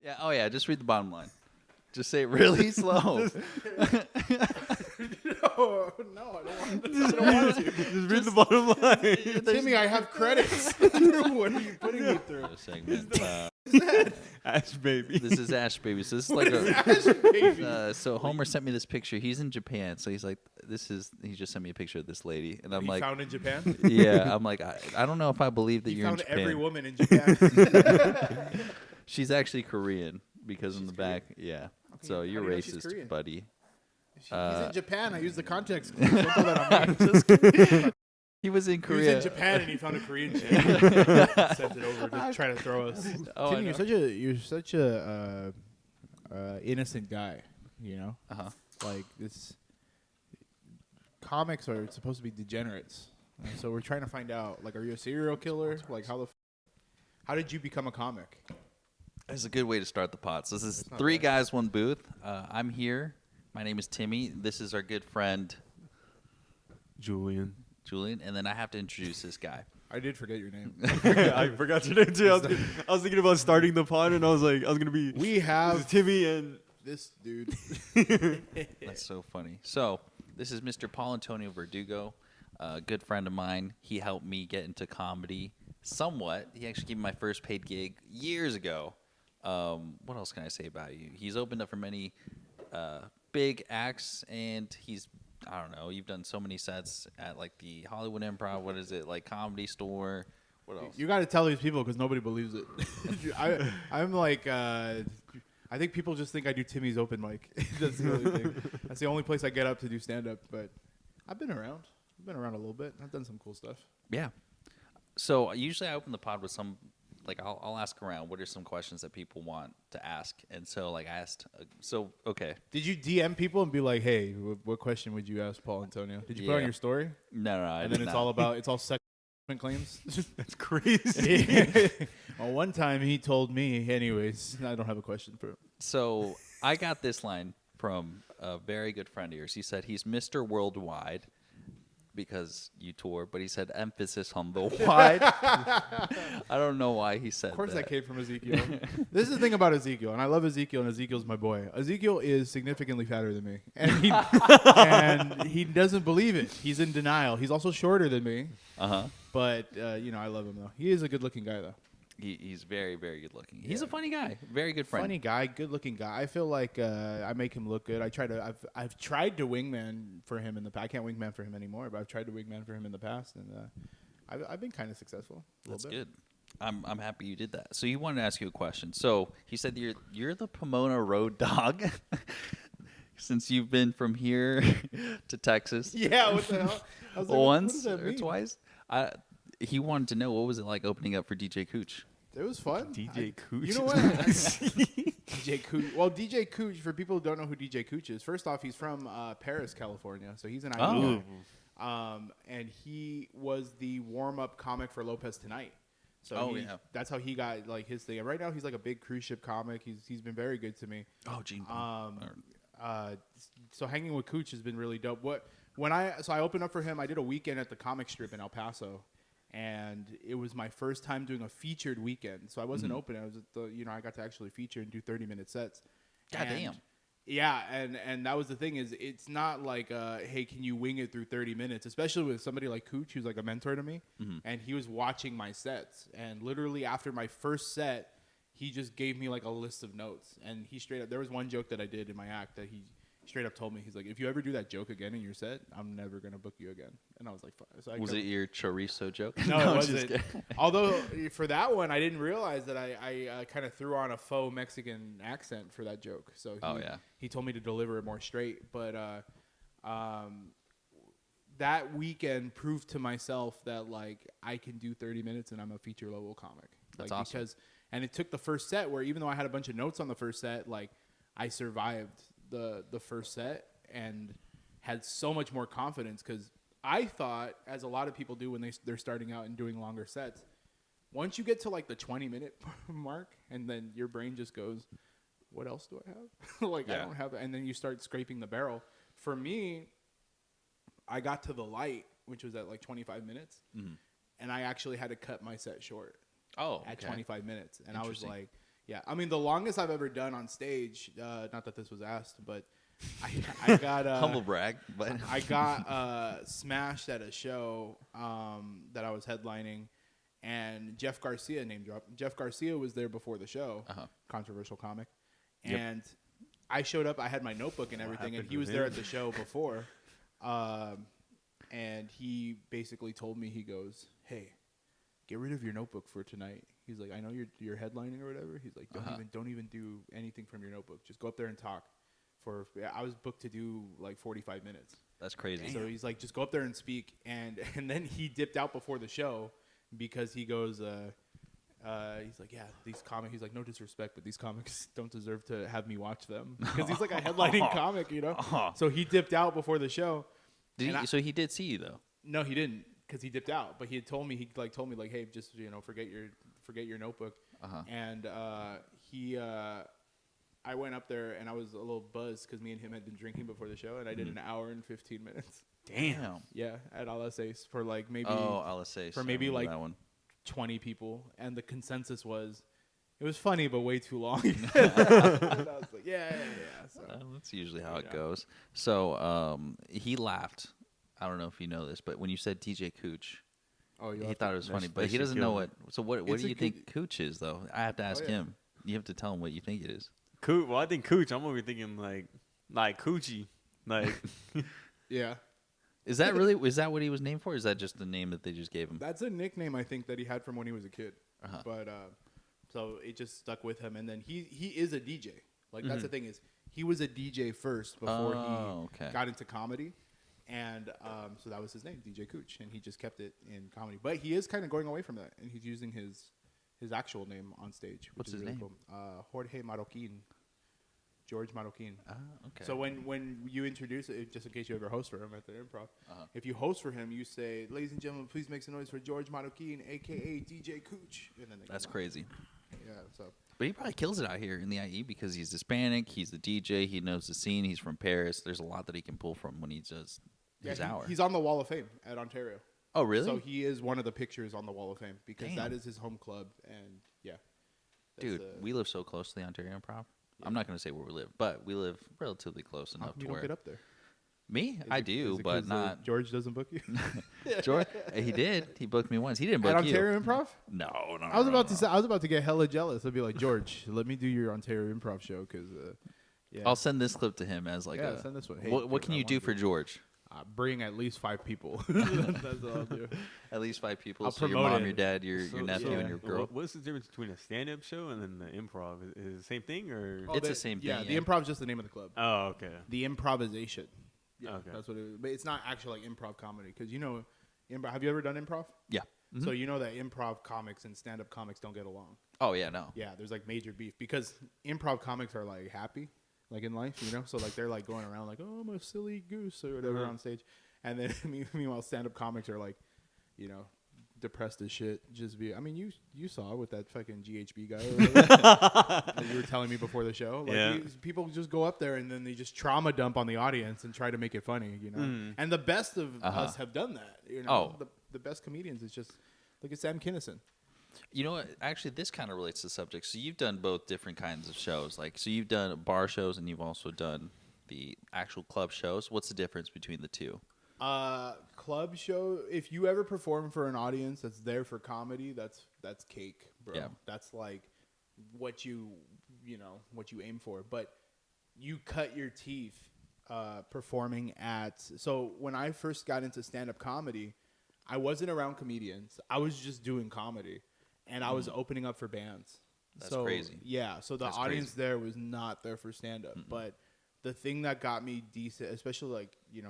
Yeah. Oh yeah. Just read the bottom line. Just say it really slow. No, I don't want to. Just read the bottom line. Timmy, I have credits. What are you putting me through? Segment. Ash baby. This is Ash Baby. So this is like a. Ash baby. So Homer sent me this picture. He's in Japan, so he's like, He just sent me a picture of this lady, and I'm like, found in Japan. yeah. I'm like, I don't know if I believe that You you're in found Japan. every woman in Japan. She's actually Korean because in the back, yeah. Okay, So how you're do you know she's racist, Korean? buddy. He's in Japan. I use the context clues. Don't throw that on me. Just kidding. He was in He Korea. was in Japan and he found a Korean chick. Sent it over to try to throw us. Oh, Timmy, you're such a innocent guy. You know, like this. Comics are supposed to be degenerates, and so we're trying to find out. Like, are you a serial killer? Like, how did you become a comic? That's a good way to start the pot. So this is not 3 bad. guys, 1 booth. I'm here. My name is Timmy. This is our good friend Julian. And then I have to introduce this guy. I did forget your name. I forgot your name too. I was thinking about starting the pod, and I was gonna be. We have Timmy and this dude. That's so funny. So this is Mr. Paul Antonio Verdugo, a good friend of mine. He helped me get into comedy somewhat. He actually gave me my first paid gig years ago. What else can I say about you? He's opened up for many big acts, and I don't know, you've done so many sets at like the Hollywood Improv. What is it, like Comedy Store? What else? You got to tell these people because nobody believes it. I'm like, I think people just think I do Timmy's open mic. That's the only thing. That's the only place I get up to do stand up. But I've been around. I've been around a little bit. I've done some cool stuff. Yeah. So usually I open the pod with some, like I'll ask around. What are some questions that people want to ask? And so like I asked. Okay. Did you DM people and be like, hey, what question would you ask Paul Antonio? Did you put on your story? No. And then it's all sex claims. that's crazy. Well, one time he told me, anyways, I don't have a question for him. So I got this line from a very good friend of yours. He said he's Mr. Worldwide because you tour, but he said emphasis on the wide. I don't know why he said that. Of course that came from Ezekiel. This is the thing about Ezekiel, and I love Ezekiel, and Ezekiel's my boy. Ezekiel is significantly fatter than me, and he doesn't believe it. He's in denial. He's also shorter than me. But I love him though. He is a good-looking guy though. He's very, very good looking. He's a funny guy, very good friend. Funny guy, good-looking guy. I feel like I make him look good. I've tried to wingman for him in the past. I can't wingman for him anymore, but I've tried to wingman for him in the past, and I've been kind of successful. That's good. I'm happy you did that. So he wanted to ask you a question. So he said you're the Pomona road dog. Since you've been from here to Texas. Yeah, what the hell? I was like, once what does that or mean? twice. He wanted to know, what was it like opening up for DJ Cooch? It was fun. DJ Cooch. You know what? DJ Cooch. Well, DJ Cooch, for people who don't know who DJ Cooch is, first off, he's from Paris, California. So he's an IE guy. And he was the warm-up comic for Lopez Tonight. So that's how he got like his thing. And right now he's like a big cruise ship comic. He's been very good to me. Oh, Gene. So hanging with Cooch has been really dope. I opened up for him. I did a weekend at the comic strip in El Paso, and it was my first time doing a featured weekend. So I wasn't open. I was at I got to actually feature and do 30-minute sets. God damn. Yeah, and that was the thing is it's not like hey, can you wing it through 30 minutes, especially with somebody like Cooch who's like a mentor to me, and he was watching my sets, and literally after my first set, he just gave me like a list of notes, and he straight up, there was one joke that I did in my act that he straight up told me, he's like, if you ever do that joke again in your set, I'm never going to book you again. And I was like, fine. So was it your chorizo joke? No, it wasn't. Although for that one, I didn't realize that I kind of threw on a faux Mexican accent for that joke. So he told me to deliver it more straight. But that weekend proved to myself that like I can do 30 minutes and I'm a feature level comic. That's awesome. And it took the first set where even though I had a bunch of notes on the first set, like I survived the first set and had so much more confidence because I thought, as a lot of people do when they're starting out and doing longer sets, once you get to like the 20-minute mark and then your brain just goes, what else do I have? I don't have it. And then you start scraping the barrel. For me, I got to the light, which was at like 25 minutes, and I actually had to cut my set short. Oh, at 25 minutes. And I was like, Yeah, I mean the longest I've ever done on stage. Not that this was asked, but I got Humble brag, but I got smashed at a show that I was headlining, and Jeff Garcia name drop. Jeff Garcia was there before the show, controversial comic, and I showed up. I had my notebook and everything, and he was there at the show before, and he basically told me, he goes, "Hey, get rid of your notebook for tonight." He's like, "I know you're headlining or whatever." He's like, "Don't even do anything from your notebook. Just go up there and talk." I was booked to do like 45 minutes. That's crazy. So he's like, "Just go up there and speak," and then he dipped out before the show because he goes, he's like, "Yeah, these comics." He's like, "No disrespect, but these comics don't deserve to have me watch them," because he's like a headlining comic, you know. So he dipped out before the show. So he did see you though. No, he didn't, because he dipped out. But he had told me, "Hey, just forget your notebook." And I went up there and I was a little buzzed because me and him had been drinking before the show, and I did an hour and 15 minutes. Damn. Yeah, at Alasace for like maybe Alasace for maybe like that one. 20 people, and the consensus was it was funny but way too long. And I was like, yeah. So That's usually how it goes. So he laughed. I don't know if you know this, but when you said DJ Cooch, he thought it was funny, but he doesn't know what. So what do you think Cooch is though? I have to ask him. You have to tell him what you think it is. Cooch. Well, I think Cooch. I'm over thinking like Coochie, like. yeah. Is that really? Is that what he was named for? Or is that just the name that they just gave him? That's a nickname I think that he had from when he was a kid. But so it just stuck with him, and then he is a DJ. Like that's the thing, is he was a DJ first before he got into comedy, and so that was his name, DJ Cooch, and he just kept it in comedy. But he is kind of going away from that, and he's using his actual name on stage. What's his really name? Cool. Jorge Marroquin. George Marroquin. Okay. So when you introduce it, just in case you ever host for him at the Improv, if you host for him, you say, "Ladies and gentlemen, please make some noise for George Marroquin, a.k.a. DJ Cooch." And then that's crazy. Yeah. So. But he probably kills it out here in the IE because he's Hispanic, he's the DJ, he knows the scene, he's from Paris. There's a lot that he can pull from when he does his hour. He's on the Wall of Fame at Ontario. Oh, really? So he is one of the pictures on the Wall of Fame because that is his home club. And yeah. Dude, we live so close to the Ontario Improv. Yeah. I'm not going to say where we live, but we live relatively close enough to where. You don't get up there? Me? I do, but not. George doesn't book you? George? He did. He booked me once. He didn't book at you. Ontario Improv? No. I was about to say. I was about to get hella jealous. I'd be like, "George, let me do your Ontario Improv show," because yeah. I'll send this clip to him as like send this one. Hey, what can you do for George? Bring at least 5 people. That's all I'll do. At least 5 people. I'll so your promote mom, it. your dad, your nephew, and your girl. What's the difference between a stand-up show and then the improv? Is it the same thing or? It's the same thing. Yeah, the improv is just the name of the club. Oh, okay. The improvisation. Yeah, okay. That's what it is. But it's not actually like improv comedy because have you ever done improv? Yeah. Mm-hmm. So you know that improv comics and stand-up comics don't get along. Oh yeah, no. Yeah, there's like major beef because improv comics are like happy, like in life, so like they're like going around like, "Oh, I'm a silly goose" or whatever on stage. And then meanwhile, stand-up comics are like, depressed as shit. You saw with that fucking GHB guy that you were telling me before the show. Like, people just go up there and then they just trauma dump on the audience and try to make it funny, And the best of us have done that. The best comedians is just look at Sam Kinison. You know what? Actually, this kind of relates to the subject. So you've done both different kinds of shows. So you've done bar shows and you've also done the actual club shows. What's the difference between the two? Club show. If you ever perform for an audience that's there for comedy, that's cake, bro. Yeah. That's like what you aim for. But you cut your teeth performing at. So when I first got into stand-up comedy, I wasn't around comedians. I was just doing comedy, and I was opening up for bands. That's crazy. Yeah. So the audience there was not there for stand-up, but. The thing that got me decent, especially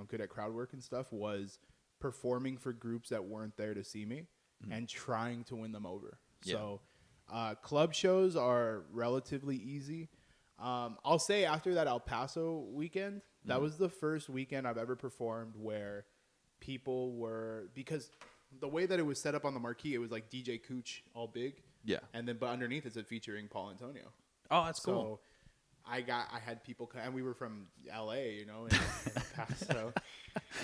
good at crowd work and stuff, was performing for groups that weren't there to see me and trying to win them over. Yeah. So club shows are relatively easy. I'll say after that El Paso weekend, that was the first weekend I've ever performed where people were, because the way that it was set up on the marquee, it was like DJ Cooch all big. Yeah. And then, but underneath it said featuring Paul Antonio. Oh, that's cool. I had people come, and we were from LA, you know, in the past, so.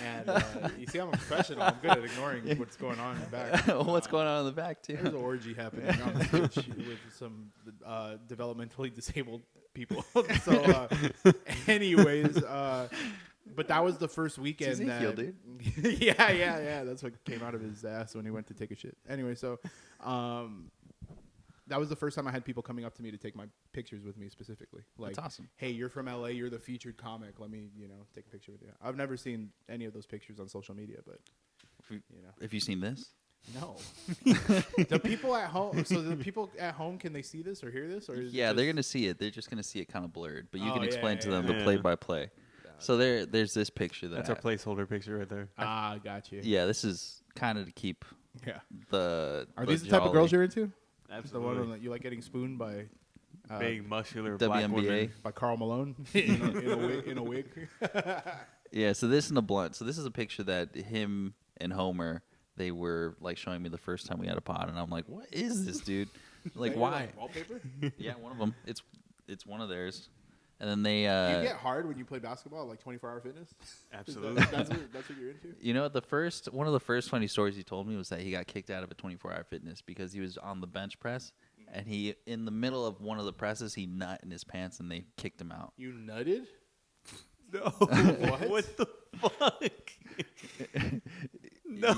And you see, I'm a professional. I'm good at ignoring what's going on in the back. What's going on in the back too? There's an orgy happening on the stage with some developmentally disabled people. So, anyways, but that was the first weekend. It's Ezekiel, dude. Yeah. That's what came out of his ass when he went to take a shit. Anyway, so that was the first time I had people coming up to me to take my pictures with me specifically. Like, That's awesome. Hey, you're from LA. You're the featured comic. Let me, take a picture with you. I've never seen any of those pictures on social media, but Have you seen this? no. The people at home. So the people at home, can they see this or hear this? Or is Yeah, it they're gonna see it. They're just gonna see it kind of blurred, but you can yeah, explain to them yeah. the play by play. So there's this picture That's our placeholder picture right there. Got you. Yeah, this is kind of to keep Yeah. the. Are these the type of girls you're into? Absolutely. The one that you like getting spooned by? Big, muscular, WNBA. black woman. By Karl Malone in a wig. Yeah, so this in a blunt. So this is a picture that him and Homer, they were like showing me the first time we had a pod, and I'm like, what is this, dude? Like, why? Wallpaper? Yeah, one of them. It's one of theirs. And then they. Do you get hard when you play basketball, like 24-hour fitness? Absolutely. That's what you're into? You know, one of the first funny stories he told me was that he got kicked out of a 24-hour fitness because he was on the bench press, and he, in the middle of one of the presses, he nut in his pants, and they kicked him out. You nutted? No. What? What the fuck? No.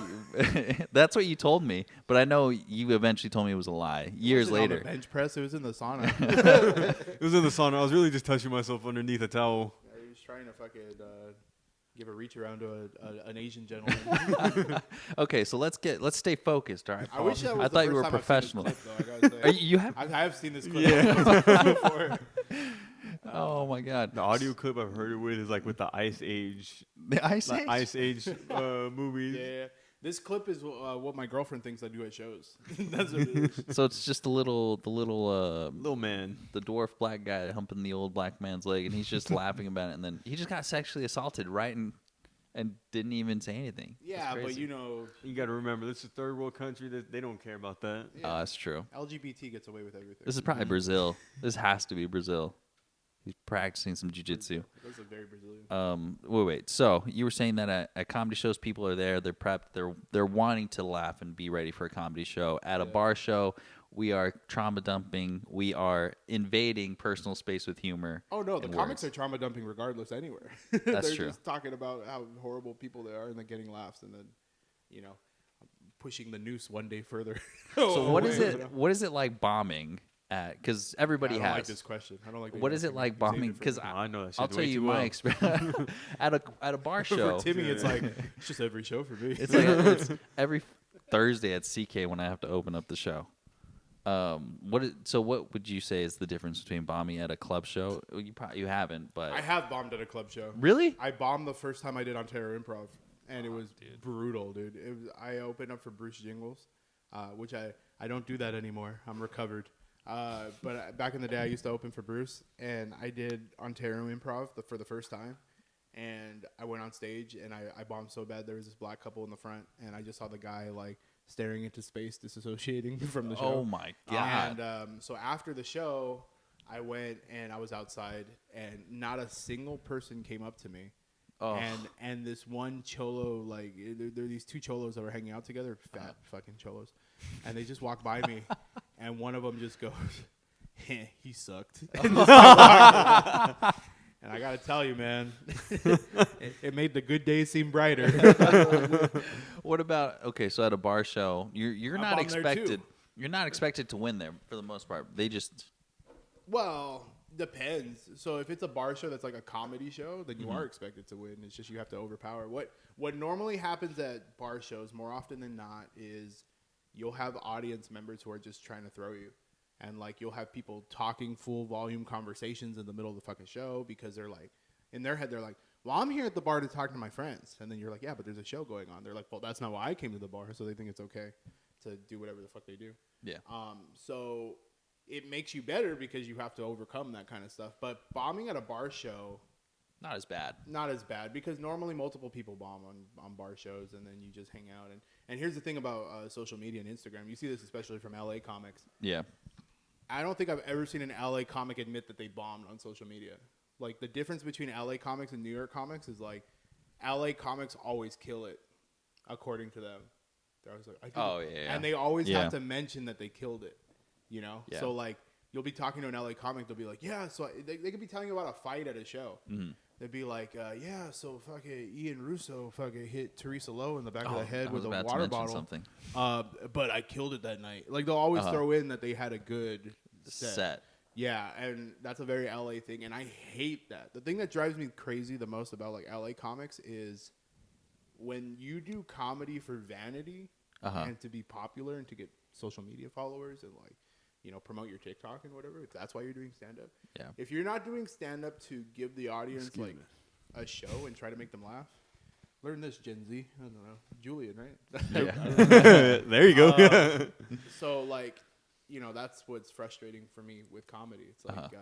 That's what you told me, but I know you eventually told me it was a lie years It wasn't on later. the bench press. It was in the sauna. It was in the sauna. I was really just touching myself underneath a towel. He was trying to fucking give a reach around to an Asian gentleman. Okay, so let's stay focused. All right, I Paul. wish that was I the thought you first were time I've seen professional. this clip, though, I gotta say. You have? I have seen this clip before. Oh my God! The audio clip I've heard it with is like with the Ice Age, The Ice like Age. Ice Age movies. Yeah. This clip is what my girlfriend thinks I do at shows. That's what it is. So it's just the little Little man. the dwarf black guy humping the old black man's leg, and he's just laughing about it. And then he just got sexually assaulted, right? And didn't even say anything. Yeah, It's but crazy. You got to remember, this is a third world country that they don't care about that. Yeah. That's true. LGBT gets away with everything. This is probably Brazil. This has to be Brazil. He's practicing some jiu-jitsu. Those are very Brazilian. Wait. So you were saying that at comedy shows, people are there. They're prepped. They're wanting to laugh and be ready for a comedy show. At a bar show, we are trauma dumping. We are invading personal space with humor. Oh no, the and comics words. are trauma dumping regardless anywhere. That's They're true. just talking about how horrible people they are and then getting laughs and then, pushing the noose one day further. So what is away, it? What is it like bombing at? Because everybody I don't has. like this question. I don't like. that What you're is it asking like me. Save bombing? it for Because me. I know that shit I'll tell way you too my well. experience at a bar show. For Timmy, it's like it's just every show for me. It's like it's every Thursday at CK when I have to open up the show. So what would you say is the difference between bombing at a club show? Well, you haven't, but I have bombed at a club show. really? I bombed the first time I did Ontario Improv, and it was brutal, dude. I opened up for Bruce Jingles, which I don't do that anymore. I'm recovered. But back in the day, I used to open for Bruce, and I did Ontario Improv for the first time. And I went on stage, and I bombed so bad. There was this black couple in the front, and I just saw the guy, like, staring into space, disassociating from the show. Oh, my God. And so after the show, I went, and I was outside, and not a single person came up to me. Oh. And this one cholo, like, there are these two cholos that were hanging out together, fat fucking cholos. And they just walked by me, and one of them just goes, he sucked. And I got to tell you, man, it made the good days seem brighter. What about so at a bar show, you're I not bombed there, too. expected. You're not expected to win there for the most part. They just Well, depends. So if it's a bar show that's like a comedy show, then you are expected to win. It's just you have to overpower. What normally happens at bar shows more often than not is you'll have audience members who are just trying to throw you. And, like, you'll have people talking full volume conversations in the middle of the fucking show because they're, like, in their head, they're like, well, I'm here at the bar to talk to my friends. And then you're like, yeah, but there's a show going on. They're like, well, that's not why I came to the bar. So they think it's okay to do whatever the fuck they do. yeah. So it makes you better because you have to overcome that kind of stuff. But bombing at a bar show, Not as bad. not as bad because normally multiple people bomb on bar shows and then you just hang out. And here's the thing about social media and Instagram. You see this especially from LA comics. Yeah. I don't think I've ever seen an LA comic admit that they bombed on social media. Like, the difference between LA comics and New York comics is, like, LA comics always kill it, according to them. They're always like, yeah. And they always have to mention that they killed it, you know? Yeah. So, like, you'll be talking to an LA comic, they'll be like, yeah, so they could be telling you about a fight at a show. Mm-hmm. They'd be like, yeah, so fucking Ian Russo fucking hit Teresa Lowe in the back of the head with a water bottle. Something. But I killed it that night. Like, they'll always throw in that they had a good set. Yeah, and that's a very LA thing, and I hate that. The thing that drives me crazy the most about, like, LA comics is when you do comedy for vanity and to be popular and to get social media followers and, like, you know, promote your TikTok and whatever. If that's why you're doing stand-up. Yeah. If you're not doing stand-up to give the audience, like, a show and try to make them laugh, learn this, Gen Z. I don't know. Julian, right? Yeah. There you go. So, like, you know, that's what's frustrating for me with comedy. It's like,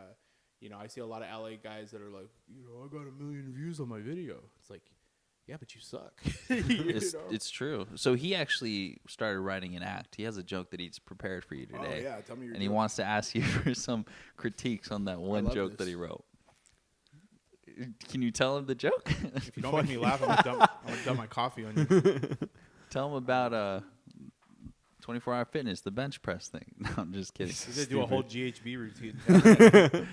you know, I see a lot of LA guys that are like, you know, I got 1 million views on my video. It's like, yeah, but you suck. It's true. So he actually started writing an act. He has a joke that he's prepared for you today. Oh, yeah. Tell me your And he joke. wants to ask you for some critiques on that one joke that he wrote. Can you tell him the joke? If you don't make me laugh, I'm gonna dump my coffee on you. Tell him about 24-hour fitness, the bench press thing. No, I'm just kidding. You did do a whole GHB routine.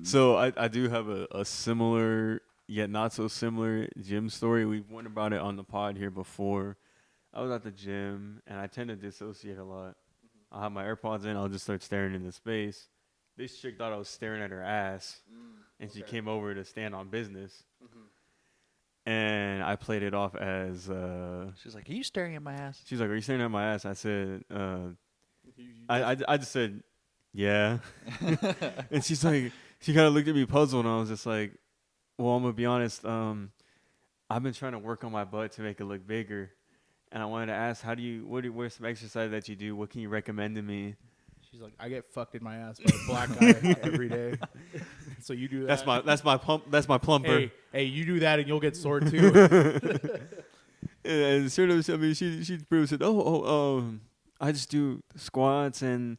So I do have a similar yet not so similar gym story. We've went about it on the pod here before. I was at the gym and I tend to dissociate a lot. I'll have my AirPods in. I'll just start staring into space. This chick thought I was staring at her ass, and she came over to stand on business. And I played it off as she's like, "Are you staring at my ass?" She's like, "Are you staring at my ass?" I said, I just said, "Yeah." And she's like, she kind of looked at me puzzled, and I was just like, "Well, I'm gonna be honest. I've been trying to work on my butt to make it look bigger, and I wanted to ask, what's some exercise that you do? What can you recommend to me?" She's like, I get fucked in my ass by a black guy every day. So you do that. That's my plumper. Hey, you do that and you'll get sore too. And sort of, I mean, she pretty much said, I just do squats and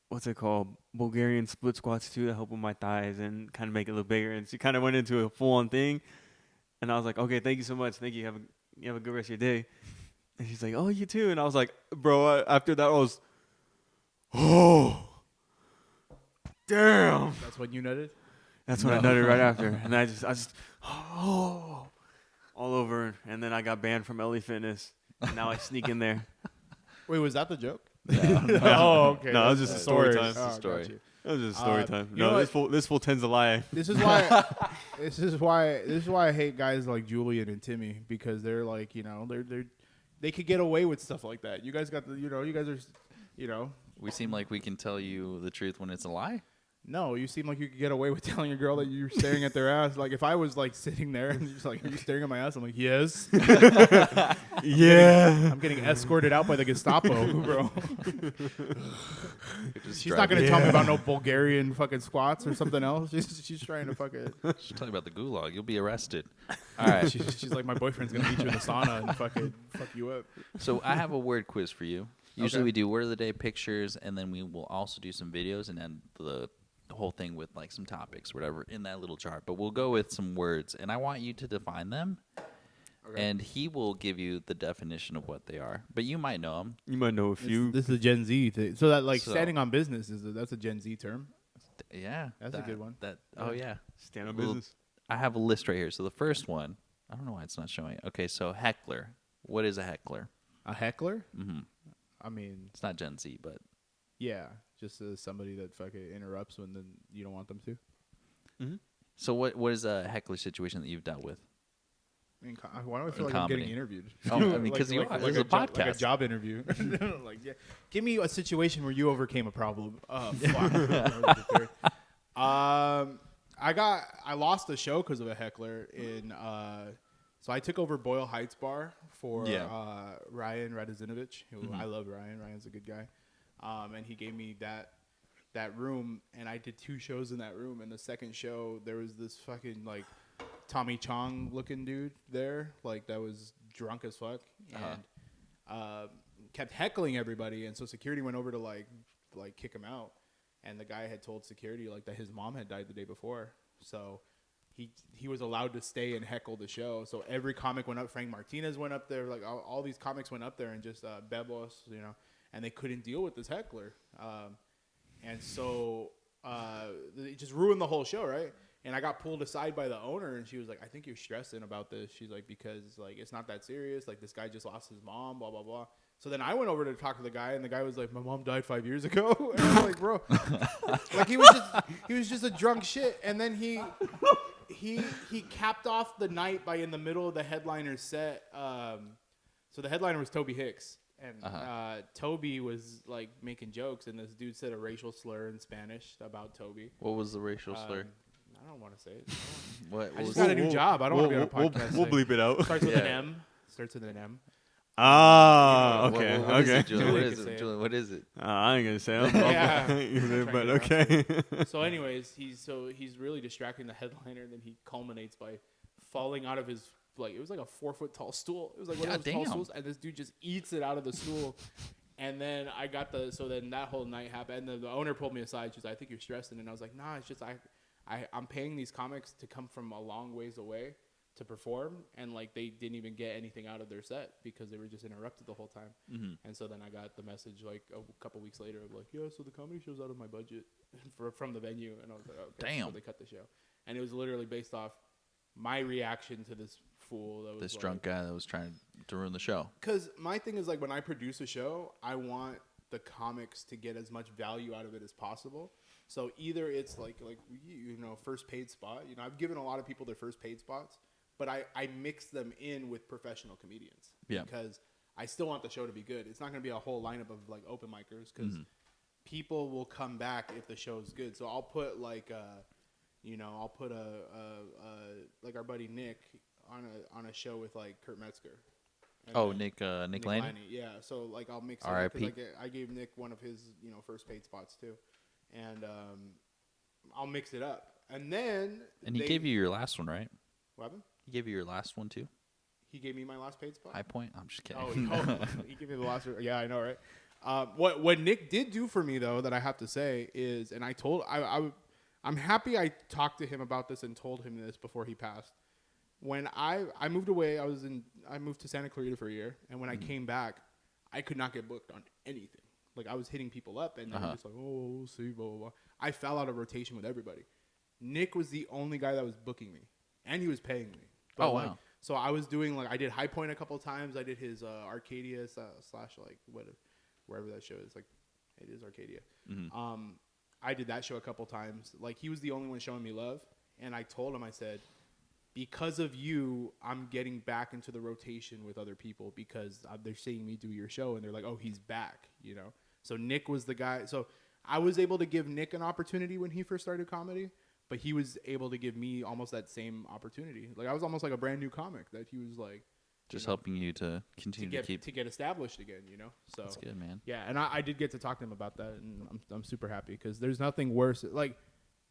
what's it called, Bulgarian split squats too, to help with my thighs and kind of make it look bigger. And she kind of went into a full on thing, and I was like, okay, thank you so much, thank you. You have a good rest of your day. And she's like, oh, you too. And I was like, bro, after that I was, oh, damn. That's when you nutted? That's when I nutted right after. And I just, oh, all over. And then I got banned from LA Fitness. And now I sneak in there. Wait, was that the joke? No. Oh, okay. No, it was just a story time. Oh, story. got you. It was just a story time. you know No, this fool tends to lie. This is why I hate guys like Julian and Timmy, because they're like, you know, they could get away with stuff like that. You guys got the, you guys are, We seem like we can tell you the truth when it's a lie. No, you seem like you could get away with telling a girl that you're staring at their ass. Like, if I was like sitting there and she's like, "Are you staring at my ass?" I'm like, "Yes." Yeah. I'm getting escorted out by the Gestapo, bro. She's not gonna tell me about no Bulgarian fucking squats or something else. She's trying to fucking. She'll tell you about the gulag. You'll be arrested. All right. She's like, my boyfriend's gonna meet you in the sauna and fucking fuck you up. So I have a word quiz for you. Usually we do word of the day, pictures, and then we will also do some videos and then the whole thing with like some topics, whatever, in that little chart. But we'll go with some words, and I want you to define them. Okay. And he will give you the definition of what they are. But you might know them. You might know a few. This is a Gen Z thing. So that like standing on business that's a Gen Z term. Yeah, that's a good one. Stand on business. I have a list right here. So the first one, I don't know why it's not showing. Okay, so heckler. What is a heckler? A heckler? Mm-hmm. I mean, it's not Gen Z, but yeah, just somebody that fucking interrupts when then you don't want them to. Mm-hmm. So what is a heckler situation that you've dealt with? I mean, why do I feel like I'm getting interviewed? Oh, I mean, because this is a podcast, like a job interview. Like, yeah, give me a situation where you overcame a problem. I lost the show because of a heckler in. So I took over Boyle Heights Bar for Ryan Radozinovich, who I love. Ryan's a good guy, and he gave me that room, and I did 2 shows in that room. And the second show, there was this fucking like Tommy Chong looking dude there, like that was drunk as fuck, and kept heckling everybody. And so security went over to like like kick him out. And the guy had told security like that his mom had died the day before, so he was allowed to stay and heckle the show. So every comic went up. Frank Martinez went up there. Like all these comics went up there and just Bebos, and they couldn't deal with this heckler. And so it just ruined the whole show, right? And I got pulled aside by the owner, and she was like, "I think you're stressing about this." She's like, "Because like it's not that serious. Like this guy just lost his mom, blah blah blah." So then I went over to talk to the guy, and the guy was like, "My mom died 5 years ago." And I'm like, "Bro, like he was just a drunk shit." And then he capped off the night by in the middle of the headliner's set. So the headliner was Toby Hicks, and Toby was like making jokes, and this dude said a racial slur in Spanish about Toby. What was the racial slur? I don't want to say it. What I just was got a new job. I don't want to be on a podcast. We'll bleep it out. Starts with an M. Starts with an M. Ah, okay, what is okay. it, Julian? What Julian is can say it? it. Julian, what is it? I ain't gonna say it, Yeah. but okay. So anyways, he's really distracting the headliner, and then he culminates by falling out of his, like, it was like a 4-foot tall stool. It was like one of those tall stools, and this dude just eats it out of the stool. And then then that whole night happened, and then the owner pulled me aside. She's like, "I think you're stressing," and I was like, "Nah, it's just I'm paying these comics to come from a long ways away to perform, and like they didn't even get anything out of their set because they were just interrupted the whole time." Mm-hmm. And so then I got the message like a couple weeks later of like, "Yeah, so the comedy show's out of my budget from the venue," and I was like, "Okay." Damn. So they cut the show, and it was literally based off my reaction to this fool that was This like, drunk guy that was trying to ruin the show. Because my thing is like when I produce a show, I want the comics to get as much value out of it as possible. So either it's like first paid spot. I've given a lot of people their first paid spots, but I mix them in with professional comedians because I still want the show to be good. It's not going to be a whole lineup of like open micers because people will come back if the show's good. So I'll put like like our buddy Nick on a show with like Kurt Metzger. And Nick Laney? Yeah, so like I'll mix it up R.I.P. because I gave Nick one of his first paid spots too, and I'll mix it up, and then And he gave you your last one, right? What happened? He gave you your last one too. He gave me my last paid spot. High Point. I'm just kidding. He gave me the last. Yeah, I know, right? What Nick did do for me though, that I have to say is, and I'm happy I talked to him about this and told him this before he passed. When I moved away, I moved to Santa Clarita for a year, and when I came back, I could not get booked on anything. Like I was hitting people up, and they were just like, "Oh, we'll see, blah blah blah." I fell out of rotation with everybody. Nick was the only guy that was booking me, and he was paying me. But wow! So I was doing I did High Point a couple of times. I did his Arcadia / like wherever that show is. Like it is Arcadia. Mm-hmm. I did that show a couple times. Like he was the only one showing me love, and I told him, I said, because of you, I'm getting back into the rotation with other people because they're seeing me do your show, and they're like, "Oh, he's back," So Nick was the guy. So I was able to give Nick an opportunity when he first started comedy, but he was able to give me almost that same opportunity. Like I was almost like a brand new comic that he was like, just helping you to continue to get established again. So that's good, man. Yeah, and I did get to talk to him about that, and I'm super happy because there's nothing worse. Like,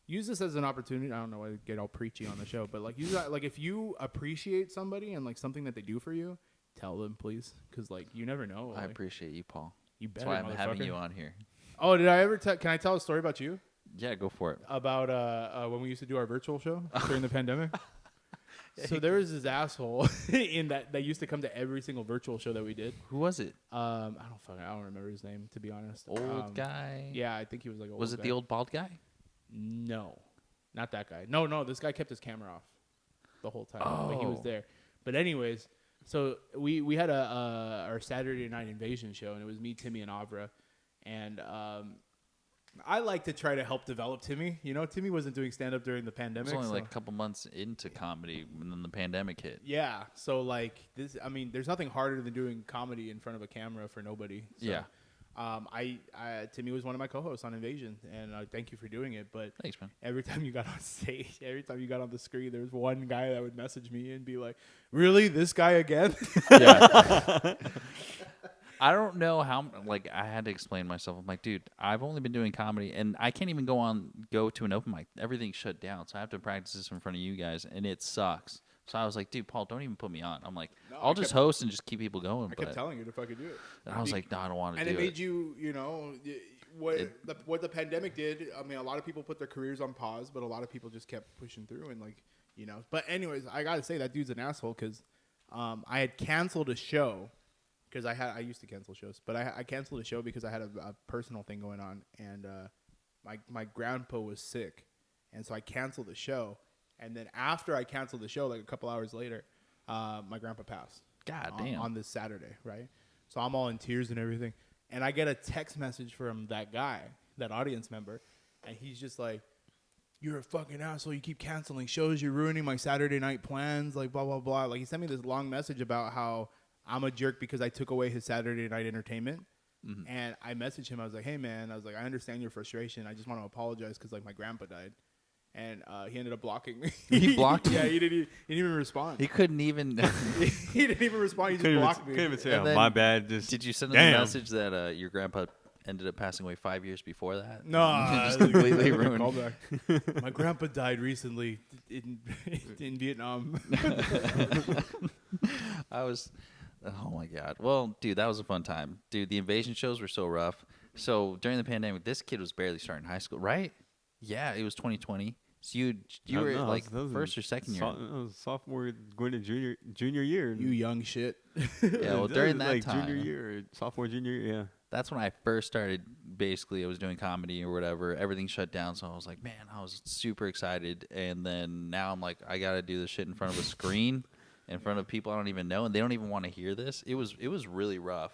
use this as an opportunity. I don't know why I get all preachy on the show, but like, use that. Like, if you appreciate somebody and like something that they do for you, tell them, please, because like you never know. I appreciate you, Paul. You better. That's why I'm having you on here. Oh, did I ever? Can I tell a story about you? Yeah, go for it. About when we used to do our virtual show during the pandemic. So there was this asshole in that used to come to every single virtual show that we did. Who was it? I don't remember his name, to be honest. Old guy. Yeah, I think he was like old. Was it guy. the old bald guy? No, not that guy. No, this guy kept his camera off the whole time. But he was there. But anyways, so we had our Saturday night invasion show, and it was me, Timmy, and Avra, and I like to try to help develop Timmy. Timmy wasn't doing stand-up during the pandemic. It was only like a couple months into comedy when then the pandemic hit. Yeah, so like this, I mean, there's nothing harder than doing comedy in front of a camera for nobody. So, yeah. Timmy was one of my co-hosts on Invasion, and thank you for doing it. But thanks, man. Every time you got on stage, every time you got on the screen, there was one guy that would message me and be like, "Really, this guy again?" Yeah. I don't know how. Like, I had to explain myself. I'm like, dude, I've only been doing comedy, and I can't even go to an open mic. Everything's shut down, so I have to practice this in front of you guys, and it sucks. So I was like, dude, Paul, don't even put me on. I'm like, I'll just host and just keep people going. I kept telling you to fucking do it. And I was like, no, I don't want to do it. And it made you, what the pandemic did. I mean, a lot of people put their careers on pause, but a lot of people just kept pushing through and like, you know. But anyways, I gotta say that dude's an asshole because I had canceled a show because I used to cancel shows, but I canceled a show because I had a personal thing going on, and my grandpa was sick, and so I canceled the show. And then after I canceled the show, like a couple hours later, my grandpa passed. God damn. On this Saturday, right? So I'm all in tears and everything. And I get a text message from that guy, that audience member, and he's just like, "You're a fucking asshole. You keep canceling shows. You're ruining my Saturday night plans, like blah, blah, blah." Like he sent me this long message about how I'm a jerk because I took away his Saturday night entertainment. Mm-hmm. And I messaged him. I was like, "Hey, man," I was like, "I understand your frustration. I just want to apologize because like my grandpa died." And he ended up blocking me. He blocked you? Yeah, he didn't even respond. He couldn't even. He didn't even respond. He just blocked me. Couldn't even say, And my then bad. Just Did you send him a message that your grandpa ended up passing away 5 years before that? No, just completely ruined. Callback. My grandpa died recently in Vietnam. Oh my God. Well, dude, that was a fun time. Dude, the invasion shows were so rough. So during the pandemic, this kid was barely starting high school, right? Yeah, it was 2020. So you were like first or second year. Sophomore going to junior year. You young shit. Yeah, well, during that like time, junior year, sophomore, junior year, yeah. That's when I first started. Basically, I was doing comedy or whatever. Everything shut down, so I was like, man, I was super excited. And then now I'm like, I got to do this shit in front of a screen, in front of people I don't even know, and they don't even want to hear this. It was really rough.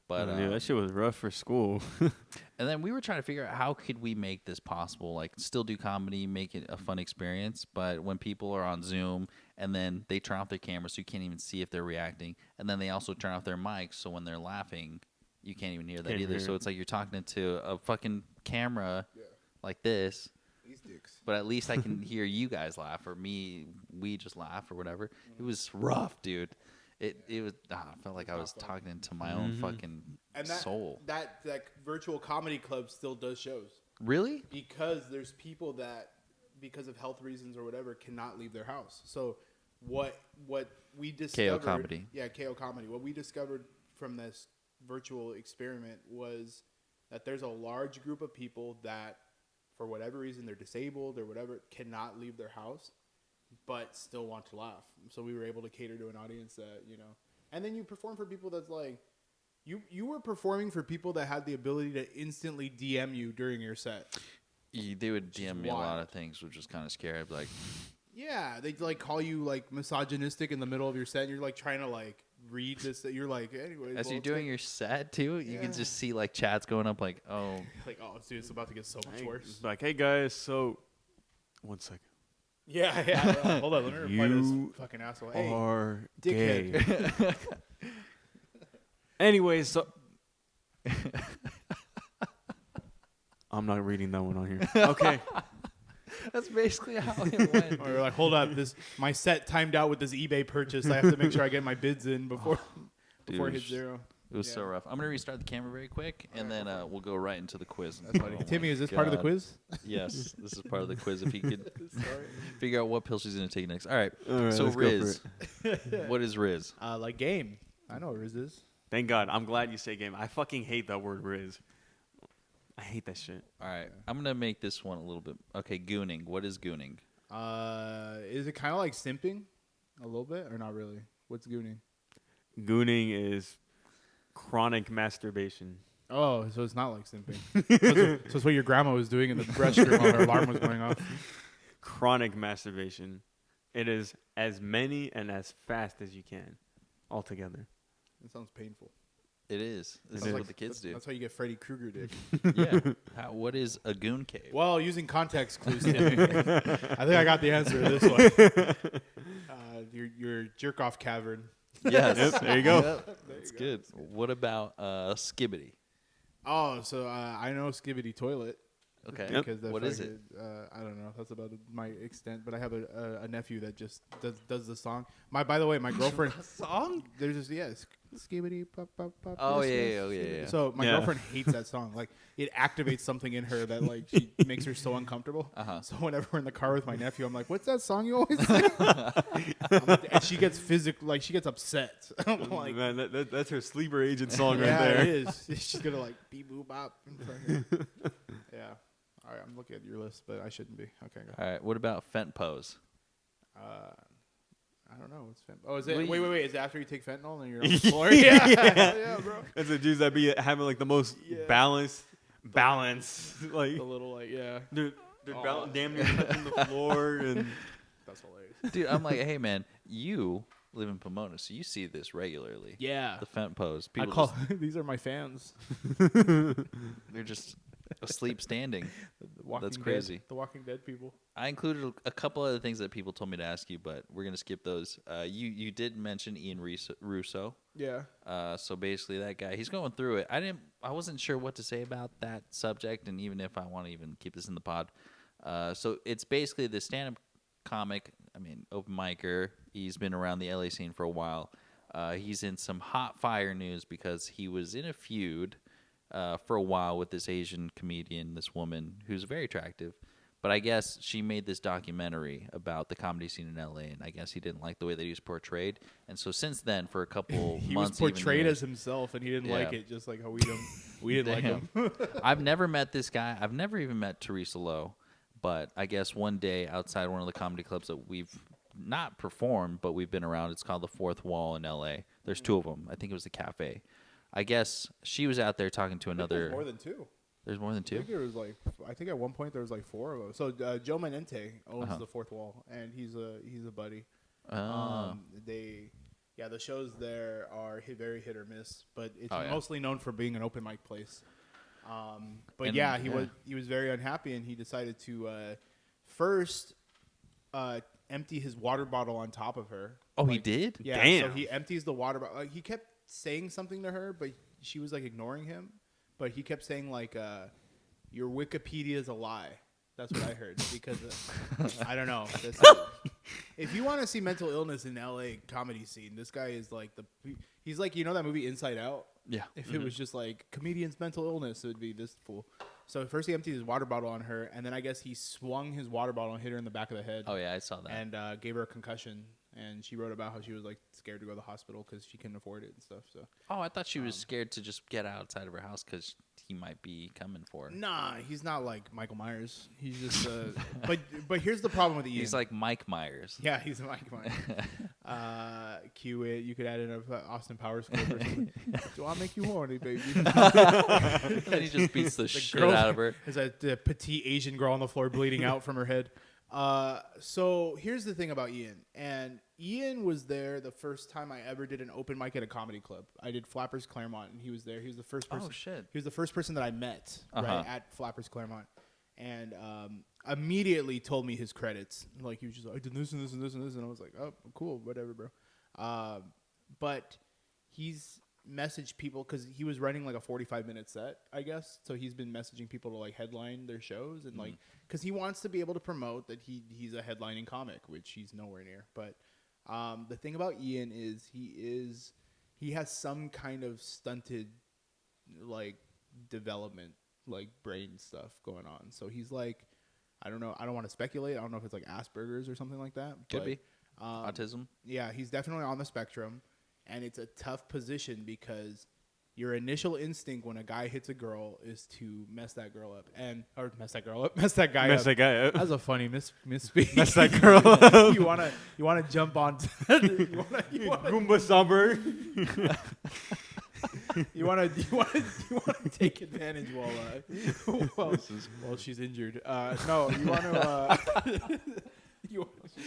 But yeah, that shit was rough for school. And then we were trying to figure out how could we make this possible, like still do comedy, make it a fun experience. But when people are on Zoom and then they turn off their cameras so you can't even see if they're reacting. And then they also turn off their mics so when they're laughing, you can't even hear that either. So it's like you're talking into a fucking camera like this. These dicks. But at least I can hear you guys laugh or we just laugh or whatever. It was rough, dude. It was. I felt like I was talking into my own fucking soul. That virtual comedy club still does shows. Really? Because there's people that, because of health reasons or whatever, cannot leave their house. So what we discovered. KO comedy. Yeah, KO comedy. What we discovered from this virtual experiment was that there's a large group of people that, for whatever reason, they're disabled or whatever, cannot leave their house, but still want to laugh. So we were able to cater to an audience that, you know, and then you perform for people that's like, you were performing for people that had the ability to instantly DM you during your set. They would DM me a lot of things, which was kind of scary. I'd be like, yeah, they'd like call you like misogynistic in the middle of your set, and you're like trying to like read this. That you're like, anyway. as you're doing your set too, you can just see like chats going up, like, oh, like, oh, dude, it's about to get so much worse. Like, hey guys, so 1 second. Yeah. Hold on, let me reply to this fucking asshole. Hey, are dickhead. gay. Anyways, so I'm not reading that one on here. Okay. that's basically how it went. Or like, hold up, my set timed out with this eBay purchase. I have to make sure I get my bids in before it hits zero. It was so rough. I'm gonna restart the camera very quick, and then we'll go right into the quiz. That's funny. Timmy, is this part of the quiz? Yes, this is part of the quiz. If you could figure out what pill she's gonna take next. All right. So Riz, what is Riz? Like game. I know what Riz is. Thank God. I'm glad you say game. I fucking hate that word Riz. I hate that shit. All right. I'm gonna make this one a little bit. Okay, gooning. What is gooning? Is it kind of like simping, a little bit, or not really? What's gooning? Gooning is chronic masturbation. Oh, so it's not like simping. so it's what your grandma was doing in the restroom while her alarm was going off. Chronic masturbation. It is as many and as fast as you can, altogether. It sounds painful. It is. This is what the kids do. That's how you get Freddy Krueger dick. Yeah. What is a goon cave? Well, using context clues, Timmy, I think I got the answer to this one. Your jerk off cavern. Yes. Yep, there you go. Yep. That's good. What about Skibidi? Oh, so I know Skibidi toilet. Okay. Because the What is it? I don't know. That's about my extent. But I have a nephew that just does the song. By the way, my girlfriend Song? there's just skibidi pop pop pop. Oh, yes, yeah, yes, yeah. So my Yeah. girlfriend hates that song. Like it activates something in her that like she makes her so uncomfortable. Uh-huh. So whenever we're in the car with my nephew, I'm like, "What's that song you always sing?" And she gets physical, like she gets upset. I'm like, Man, that's her sleeper agent song right yeah, there. it is. She's gonna like beep boop bop in front of her. Yeah. All right, I'm looking at your list, but I shouldn't be. Okay, go. All right. What about fent pose? I don't know. What's fentanyl? Oh, is it? Wait. Wait. Is it after you take fentanyl and you're on the floor? Yeah, yeah, bro. That's the dudes that be having like the most balance, like The little like, yeah. they're Oh. damn near touching the floor, and That's hilarious. Dude, I'm like, hey, man, you live in Pomona, so you see this regularly. Yeah. The fent pose. I People call these are my fans. they're just asleep standing. The Walking That's crazy. Dead, the Walking Dead people. I included a couple other things that people told me to ask you, but we're gonna skip those. You did mention Ian Russo. Yeah. So basically, that guy, he's going through it. I wasn't sure what to say about that subject, and even if I want to even keep this in the pod. So it's basically the stand-up comic. I mean, open micer. He's been around the LA scene for a while. He's in some hot fire news because he was in a feud for a while with this Asian comedian, this woman who's very attractive. But I guess she made this documentary about the comedy scene in LA, and I guess he didn't like the way that he was portrayed. And so since then, for a couple He months, was even portrayed years- as himself, and he didn't Yeah. like it, just like how we didn't like him. I've never met this guy. I've never even met Teresa Lowe. But I guess one day outside one of the comedy clubs that we've not performed, but we've been around, it's called the Fourth Wall in L.A. There's two of them. I think it was the cafe. I guess she was out there talking to another. More than two. There's more than I two? think there was like. I think at one point there was like four of them. So Joe Manente owns the Fourth Wall, and he's a buddy. The shows there are very hit or miss, but it's mostly known for being an open mic place. But And- he was very unhappy, and he decided to first empty his water bottle on top of her. Oh, he did? Yeah. Damn. So he empties the water bottle. He kept saying something to her, but she was like ignoring him. But he kept saying like, "Your Wikipedia is a lie." That's what I heard because I don't know. If you want to see mental illness in LA comedy scene, this guy is like he's like, you know that movie Inside Out? Yeah. If it was just like comedian's mental illness, it would be this fool. So first he emptied his water bottle on her, and then I guess he swung his water bottle and hit her in the back of the head. Oh, yeah, I saw that. And gave her a concussion. And she wrote about how she was like scared to go to the hospital because she couldn't afford it and stuff. So Oh, I thought she was scared to just get outside of her house because he might be coming for her. nah, he's not like Michael Myers. He's just but here's the problem with Ian. He's like Mike Myers. Yeah, he's Mike Myers. Cue it. You could add in a Austin Powers clip or something. Do I make you horny, baby? And then he just beats the shit girl- out of her. There's a petite Asian girl on the floor bleeding out from her head. So here's the thing about Ian. And Ian was there the first time I ever did an open mic at a comedy club. I did Flappers Claremont, and he was there. He was the first person. Oh, shit. He was the first person that I met Uh-huh. right at Flappers Claremont, and immediately told me his credits. Like he was just like, I did this and this and this and this, and I was like, oh, cool, whatever, bro. But he's messaged people because he was running like a 45-minute set, I guess. So he's been messaging people to like headline their shows and like because he wants to be able to promote that he's a headlining comic, which he's nowhere near. But the thing about Ian is he has some kind of stunted like development, like brain stuff going on. So he's like, I don't know. I don't want to speculate. I don't know if it's like Asperger's or something like that. Could but, be. Autism. Yeah, he's definitely on the spectrum, and it's a tough position because your initial instinct when a guy hits a girl is to mess that girl up mess that guy mess up. that guy up. That's a funny misspeak. Mess that girl up. you wanna jump on. you wanna Goomba Somber. you wanna take advantage while she's injured. No, you wanna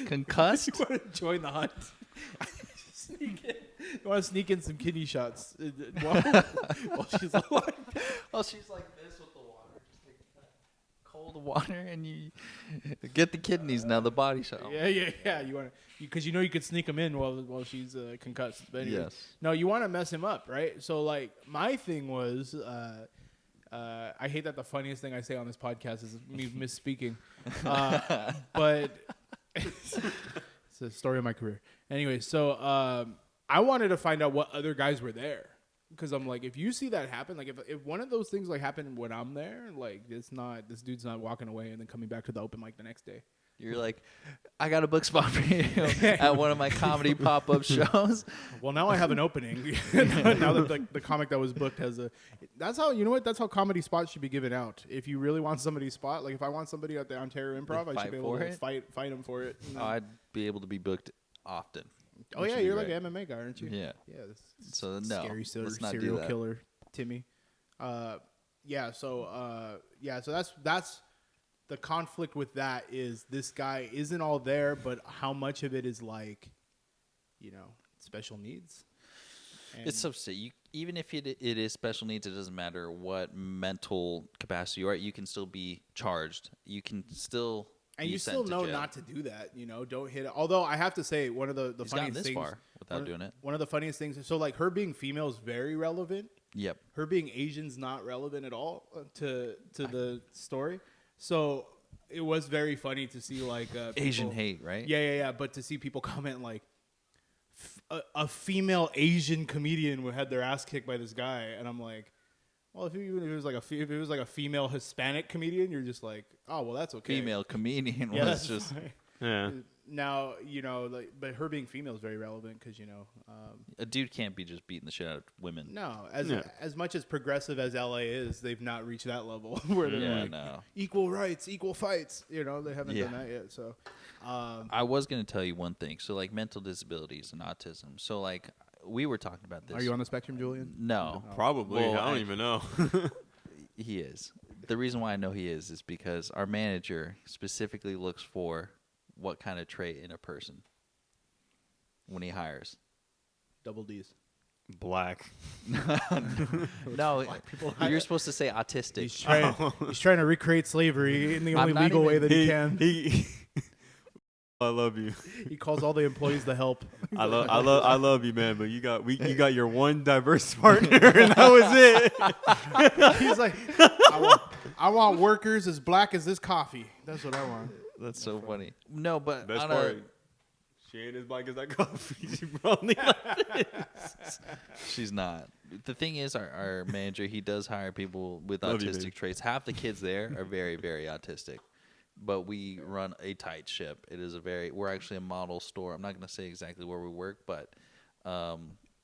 Concussed? You want to join the hunt? You want to sneak in some kidney shots while she's alive. Oh, she's like this with the water. Just like cold water, and you get the kidneys now, the body shot. Yeah. You want to, because you could sneak them in while she's concussed. But anyway, Yes. No, you want to mess him up, right? So like my thing was, I hate that the funniest thing I say on this podcast is me misspeaking. But it's the story of my career. Anyway, so I wanted to find out what other guys were there. Because I'm like, if you see that happen, like if one of those things like happen when I'm there, like this dude's not walking away and then coming back to the open mic the next day. You're like, I got a book spot for you at one of my comedy pop-up shows. Well, now I have an opening. Now that the comic that was booked has a. That's how, you know what? That's how comedy spots should be given out. If you really want somebody's spot, like if I want somebody at the Ontario Improv, I should be able to fight them for it. I'd be able to be booked often. Oh yeah, you're like an MMA guy, aren't you? Yeah. Yeah. So no, scary let's not serial do that. killer, Timmy. Yeah. So So that's the conflict with that is this guy isn't all there, but how much of it is like, special needs. And It's so sick. Even if it is special needs, it doesn't matter what mental capacity you are at. You can still be charged. You can still. And you still know not to do that, don't hit it. Although I have to say, one of the He's funniest this things far without doing it. One of the funniest things. So like her being female is very relevant. Yep. Her being Asian's not relevant at all to the story. So it was very funny to see like Asian hate, right? Yeah. But to see people comment like a female Asian comedian had their ass kicked by this guy, and I'm like, well, if it was like a female Hispanic comedian, you're just like, oh well, that's okay. Female comedian Yeah, was just. fine. Yeah. Now but her being female is very relevant because A dude can't be just beating the shit out of women. no, as much as progressive as LA is, they've not reached that level where they're like equal rights, equal fights. They haven't done that yet. So, I was gonna tell you one thing. So like mental disabilities and autism. So like we were talking about this. are you on the spectrum, Julian? No, Probably. Well, I don't even know. he is. The reason why I know he is because our manager specifically looks for what kind of trait in a person when he hires. Double D's. Black. No, you're supposed to say autistic. He's trying to recreate slavery in the only not legal even- way that he can. I love you. He calls all the employees to help. I love you, man. But you got your one diverse partner, and that was it. He's like, I want workers as black as this coffee. That's what I want. That's so funny. No, but Best on part. She ain't as black as that coffee. She probably she's not. The thing is, our manager, he does hire people with Love you, autistic baby. traits. Half the kids there are very, very autistic. But we run a tight ship. It is we're actually a model store. I'm not going to say exactly where we work, but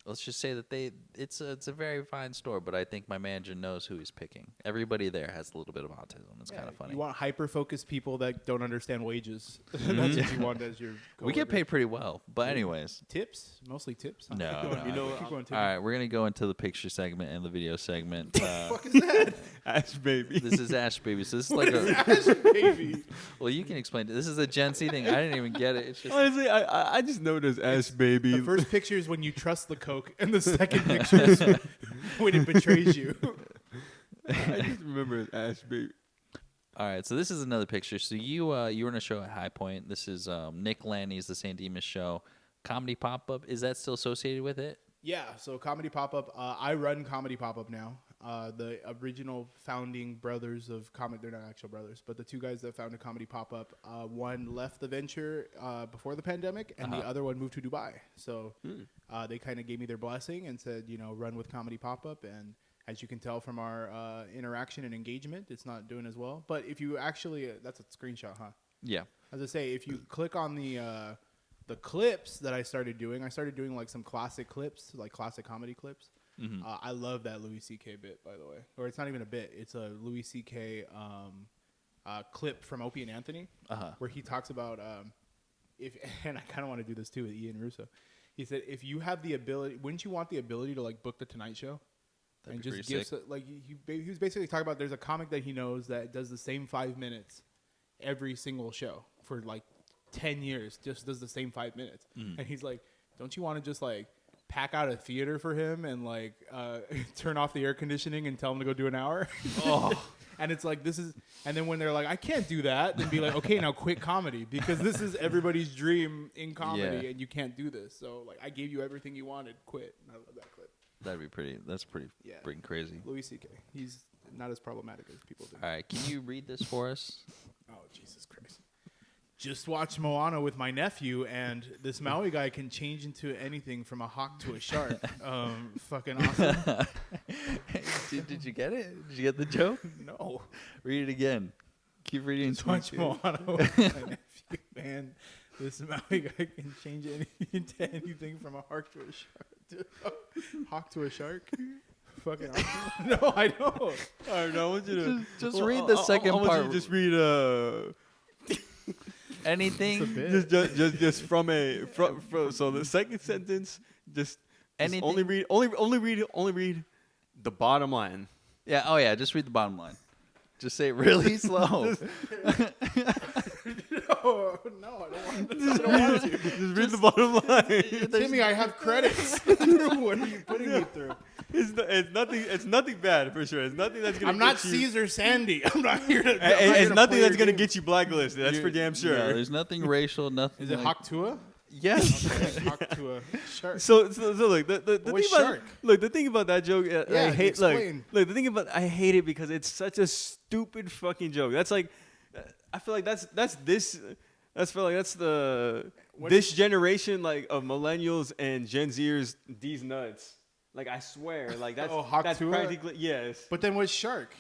let's just say that it's a very fine store. But I think my manager knows who he's picking. Everybody there has a little bit of autism. It's kind of funny. You want hyper-focused people that don't understand wages. That's what you want as your We get paid pretty well. But anyways. Tips? Mostly tips? No. Keep going, All right, we're going to go into the picture segment and the video segment. What the fuck is that? Ash baby. This is Ash Baby. So this is like a... Ash baby. Well, you can explain it. This is a Gen Z thing. I didn't even get it. It's just... Honestly, I just know it as Ash baby. The first picture is when you trust the Coke, and the second picture is when it betrays you. I just remember it as Ash baby. All right, so this is another picture. So you were in a show at High Point. This is Nick Lanny's The San Dimas Show. Comedy Pop-Up, is that still associated with it? Yeah, so Comedy Pop-Up, I run Comedy Pop-Up now. The original founding brothers of comedy, they're not actual brothers, but the two guys that founded Comedy Pop-Up, one left the venture before the pandemic, and the other one moved to Dubai. So they kind of gave me their blessing and said, run with Comedy Pop-Up. And as you can tell from our interaction and engagement, it's not doing as well. But if you actually, that's a screenshot, huh? Yeah. As I say, if you click on the clips that I started doing like some classic clips, like classic comedy clips. Mm-hmm. I love that Louis C.K. bit, by the way. Or it's not even a bit. It's a Louis C.K. Clip from Opie and Anthony, where he talks about and I kind of want to do this too with Ian Russo. He said, if you have the ability, wouldn't you want the ability to like book the Tonight Show? That'd and be just pretty give like he was basically talking about there's a comic that he knows that does the same 5 minutes every single show for like 10 years, just does the same 5 minutes. And he's like, don't you want to just like pack out a theater for him and like turn off the air conditioning and tell him to go do an hour? And it's like, and then when they're like, I can't do that, then be like, okay, now quit comedy, because this is everybody's dream in comedy and you can't do this. So like, I gave you everything you wanted, quit. And I love that clip. That's pretty freaking crazy. Louis C.K. He's not as problematic as people do. All right, can you read this for us? Oh, Jesus Christ. Just watched Moana with my nephew, and this Maui guy can change into anything from a hawk to a shark. Fucking awesome. Did you get it? Did you get the joke? No. Read it again. Keep reading. Just watch Moana with my nephew, man. This Maui guy can change into anything from a hawk to a shark. Hawk to a shark? Fucking awesome. No, I don't. All right, no, I want you to Just read the second I want part. you to just read Anything. just from so the second sentence just Anything. only read the bottom line. Yeah. Oh yeah. Just read the bottom line. Just say it really slow. No, I don't want to. Just read the bottom line. Timmy, I have credits. What are you putting me through? It's nothing bad for sure. It's nothing that's gonna. I'm not get you, Caesar Sandy. I'm not here to. It's nothing that's gonna get you blacklisted. That's for damn sure. Yeah, there's nothing racial. Nothing. Is it like, Hawk Tuah? Yes. Okay, Hawk Tuah shark. So look, the thing What's about shark? look the thing about that joke, I hate explain. look the thing about I hate it because it's such a stupid fucking joke. That's like, I feel like that's the this generation like of millennials and Gen Zers these nuts. Like I swear, like that's Hawk that's Tuah? practically yes. But then what's shark?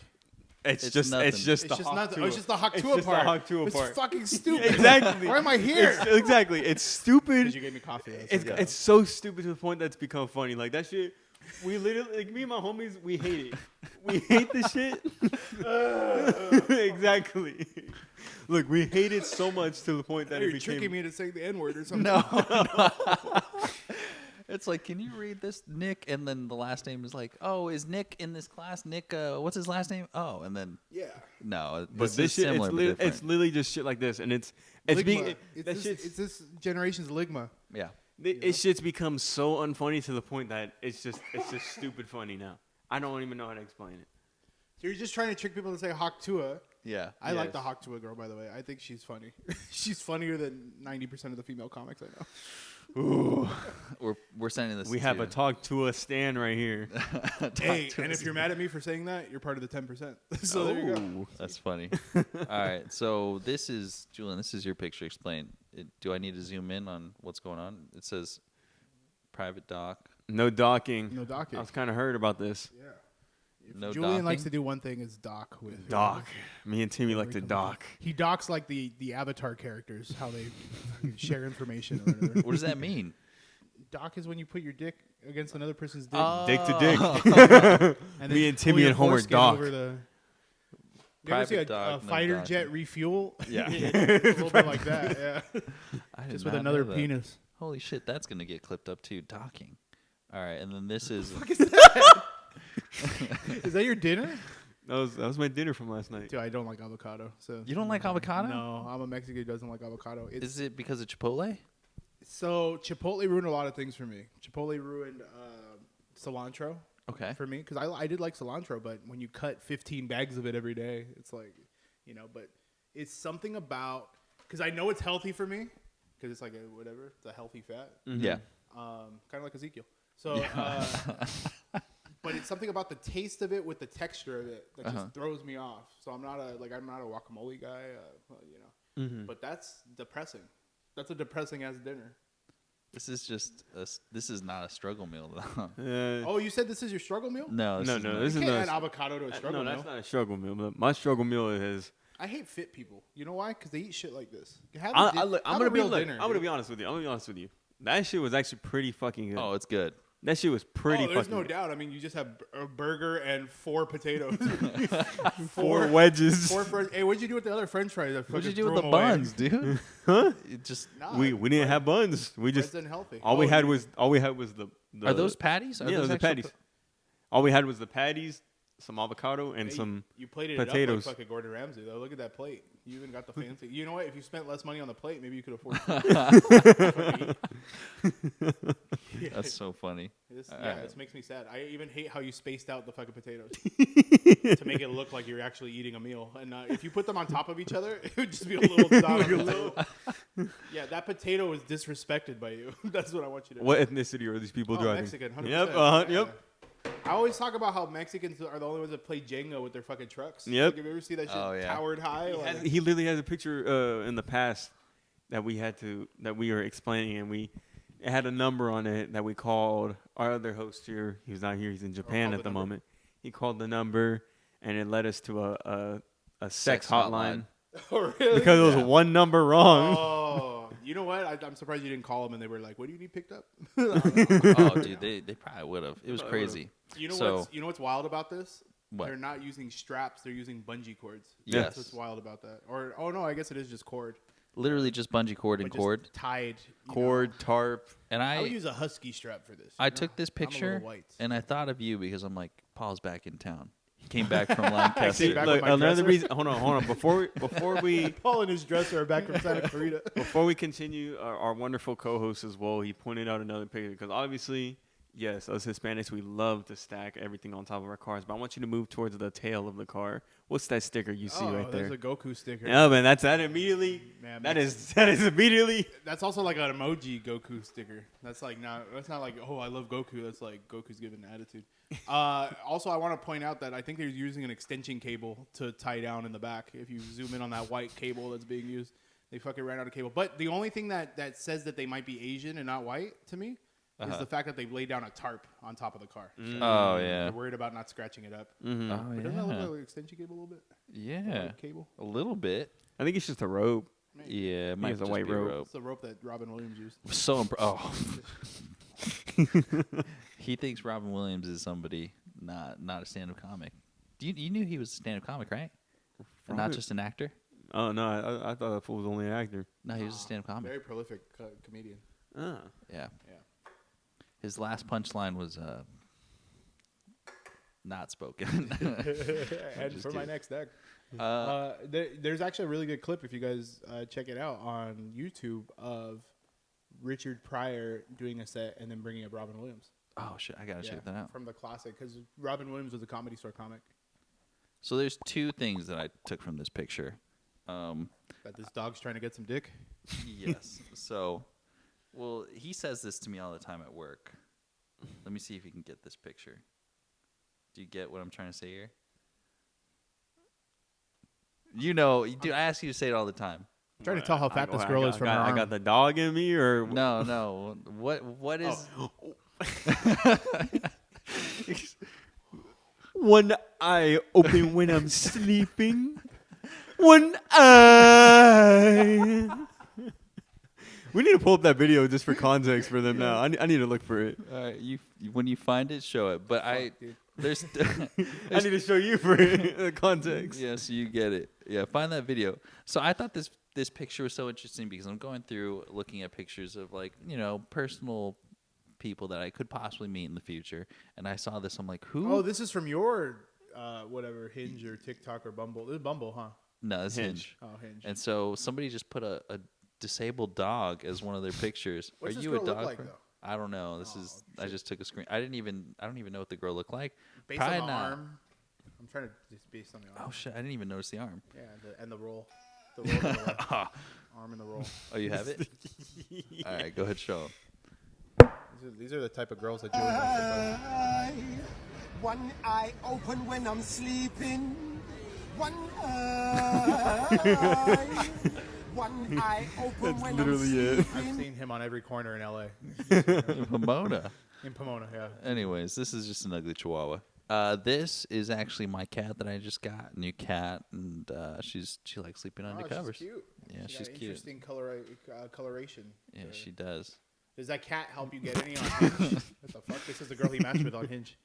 It's It's just nothing. it's just It's the just Hawk not. Tuah. Oh, it's just the Hawk It's Tuah just the part. Hawk Tuah It's part. fucking stupid. Exactly. Why am I here? Exactly. It's stupid. Because you gave me coffee. It's so stupid to the point that's become funny. Like that shit, we literally, like me and my homies, we hate it. We hate the shit. Exactly. Look, we hate it so much to the point that You're it became. tricking me to say the N word or something. No. It's like, can you read this, Nick? And then the last name is like, oh, is Nick in this class? Nick, what's his last name? Oh, and then Yeah. no, But this this is shit, similar, but different. it's literally just shit like this, and it's being Ligma. that shit's It's this generation's ligma. yeah. it shit's become so unfunny to the point that it's just stupid funny now. I don't even know how to explain it. So you're just trying to trick people to say Hawk Tuah. Yeah. I like Yes. the Hawk Tuah girl, by the way. I think she's funny. She's funnier than 90% of the female comics I know. Ooh, We're sending this. we have a talk to a stand right here. Hey, and if you're mad at me for saying that, you're part of the 10%. So there you go. Ooh, that's funny. All right, so this is Julian. This is your picture. Explain. Do I need to zoom in on what's going on? It says private dock. No docking. No docking. I was kind of hurt about this. Yeah. If No Julian likes docking? to do one thing is dock with Dock. Me and Timmy like to dock. He docks like the Avatar characters, how they share information or whatever. What does that mean? Dock is when you put your dick against another person's dick. Dick to dick. And me then and pull Timmy your and Homer foreskin dock. over the- You ever Private see a dock, no fighter docking. jet refuel? Yeah. A little bit like that, yeah. I did Just with not another know that. penis. Holy shit, that's gonna get clipped up too. Docking. All right, and then this is. Is that your dinner? That was my dinner from last night. Dude, I don't like avocado. So You don't like avocado? No, I'm a Mexican who doesn't like avocado. Is it because of Chipotle? So Chipotle ruined a lot of things for me. Chipotle ruined cilantro Okay. for me because I did like cilantro, but when you cut 15 bags of it every day, it's like, you know. But it's something about because I know it's healthy for me because it's like a, whatever, it's a healthy fat, Yeah. kind of like Ezekiel. So, but it's something about the taste of it with the texture of it that just throws me off. So I'm not a guacamole guy, you know. But that's depressing. That's a depressing ass dinner. This is just this is not a struggle meal though. Oh, you said this is your struggle meal? No, No, is no, not. this You is can't not. add avocado to a struggle No, meal. that's not a struggle meal. But my struggle meal is. I hate fit people. You know why? Because they eat shit like this. Have I'm have gonna a be real look, dinner. I'm gonna dude. be honest with you. I'm gonna be honest with you. That shit was actually pretty fucking good. Oh, it's good. That shit was pretty There's fucking no good. doubt. I mean, you just have a burger and 4 potatoes. Four wedges. Hey, what'd you do with the other French fries? What'd you do with the buns, dude? Huh? It just Nah, We didn't have buns. We bread's just unhealthy. all we had was the are those patties? Are yeah, those those are actual patties. All we had was the patties, some avocado, and Hey, some you plated potatoes. it up like fucking Gordon Ramsay though. Look at that plate. You even got the fancy. You know what? If you spent less money on the plate, maybe you could afford it. That's so funny. This Alright. makes me sad. I even hate how you spaced out the fucking potatoes to make it look like you're actually eating a meal. And if you put them on top of each other, it would just be a little dot on the table. Yeah, that potato was disrespected by you. That's what I want you to. What ethnicity are these people driving? Mexican, 100%. Yep, Yeah. yep. I always talk about how Mexicans are the only ones that play Jenga with their fucking trucks. Yep. Like, have you ever seen that shit Oh, yeah. towered high? He literally has a picture in the past that we were explaining, and it had a number on it that we called our other host here. He was not here. He's in Japan at the moment. He called the number, and it led us to a sex hotline. Oh, really? Because it was one number wrong. Oh, you know what? I'm surprised you didn't call them, and they were like, "What do you need picked up?" Oh, dude, they probably would have. It was crazy. You know what's wild about this? What? They're not using straps; they're using bungee cords. Yes. That's what's wild about that. Or no, I guess it is just cord. Literally just bungee cord and But just cord. tied. Cord, tarp. And I would use a husky strap for this. I took this I'm a little picture white. and I thought of you because I'm like, Paul's back in town. He came back from Lancaster. back Look, with my another dresser. reason. Hold on. Before we Paul and his dresser are back from Santa Clarita. before we continue, our wonderful co-host as well, he pointed out another picture because obviously, yes, us Hispanics, we love to stack everything on top of our cars. But I want you to move towards the tail of the car. What's that sticker you see right there? There's a Goku sticker. Yeah, man, that immediately. Man, that is immediately. That's also like an emoji Goku sticker. That's not like, oh, I love Goku. That's like Goku's giving attitude. Also, I want to point out that I think they're using an extension cable to tie down in the back. If you zoom in on that white cable that's being used, they fucking ran out of cable. But the only thing that says that they might be Asian and not white to me is the fact that they laid down a tarp on top of the car. So Oh, yeah. they're worried about not scratching it up. Mm-hmm. Oh, But doesn't that look yeah. like an extension cable a little bit? Yeah. Like cable? A little bit. I think it's just a rope. Yeah, it might it's a just white be rope. It's the rope that Robin Williams used. So he thinks Robin Williams is somebody, not a stand-up comic. You knew he was a stand-up comic, right? And not just an actor. Oh no, I thought that fool was only an actor. No, he was a stand-up comic. Very prolific comedian. Ah. Yeah. Yeah. His last punchline was not spoken. And Just for my kidding. next deck. There's actually a really good clip if you guys check it out on YouTube of Richard Pryor doing a set and then bringing up Robin Williams. Oh shit, I gotta check that out. From the classic, because Robin Williams was a Comedy Store comic. So there's two things that I took from this picture. That this dog's trying to get some dick. Yes. So, well, he says this to me all the time at work. Let me see if you can get this picture. Do you get what I'm trying to say here? You know, dude, I ask you to say it all the time. I'm trying to tell how fat this girl is from her arm. I got the dog in me, or No. What is? one eye open when I'm sleeping. One eye. We need to pull up that video just for context for them now. I need to look for it. All right, when you find it, show it. But there's I need to show you for the context. yeah, so you get it. Yeah, find that video. So I thought this picture was so interesting because I'm going through looking at pictures of personal people that I could possibly meet in the future, and I saw this. I'm like, who? Oh, this is from your whatever Hinge or TikTok or Bumble. This is Bumble, huh? No, it's Hinge. Oh, Hinge. And so somebody just put a disabled dog as one of their pictures. What's Are this you girl a look dog? like, though? I don't know. This is. I just took a screen. I don't even know what the girl looked like. Based Probably on the not. arm. I'm trying to just based on the arm. Oh shit! I didn't even notice the arm. Yeah, and the roll. The roll. And the roll. Arm and the roll. Oh, you have it. All right, go ahead, show 'em. These are the type of girls that Julian likes to One eye open when I'm sleeping. One eye. One eye open when literally I'm it. sleeping. I've seen him on every corner in LA. Pomona. In Pomona, yeah. Anyways, this is just an ugly chihuahua. This is actually my cat that I just got. New cat, and she likes sleeping under covers. She's cute. Yeah, She she's got cute. interesting coloration. Yeah, she does. Does that cat help you get any on Hinge? What the fuck? This is the girl he matched with on Hinge.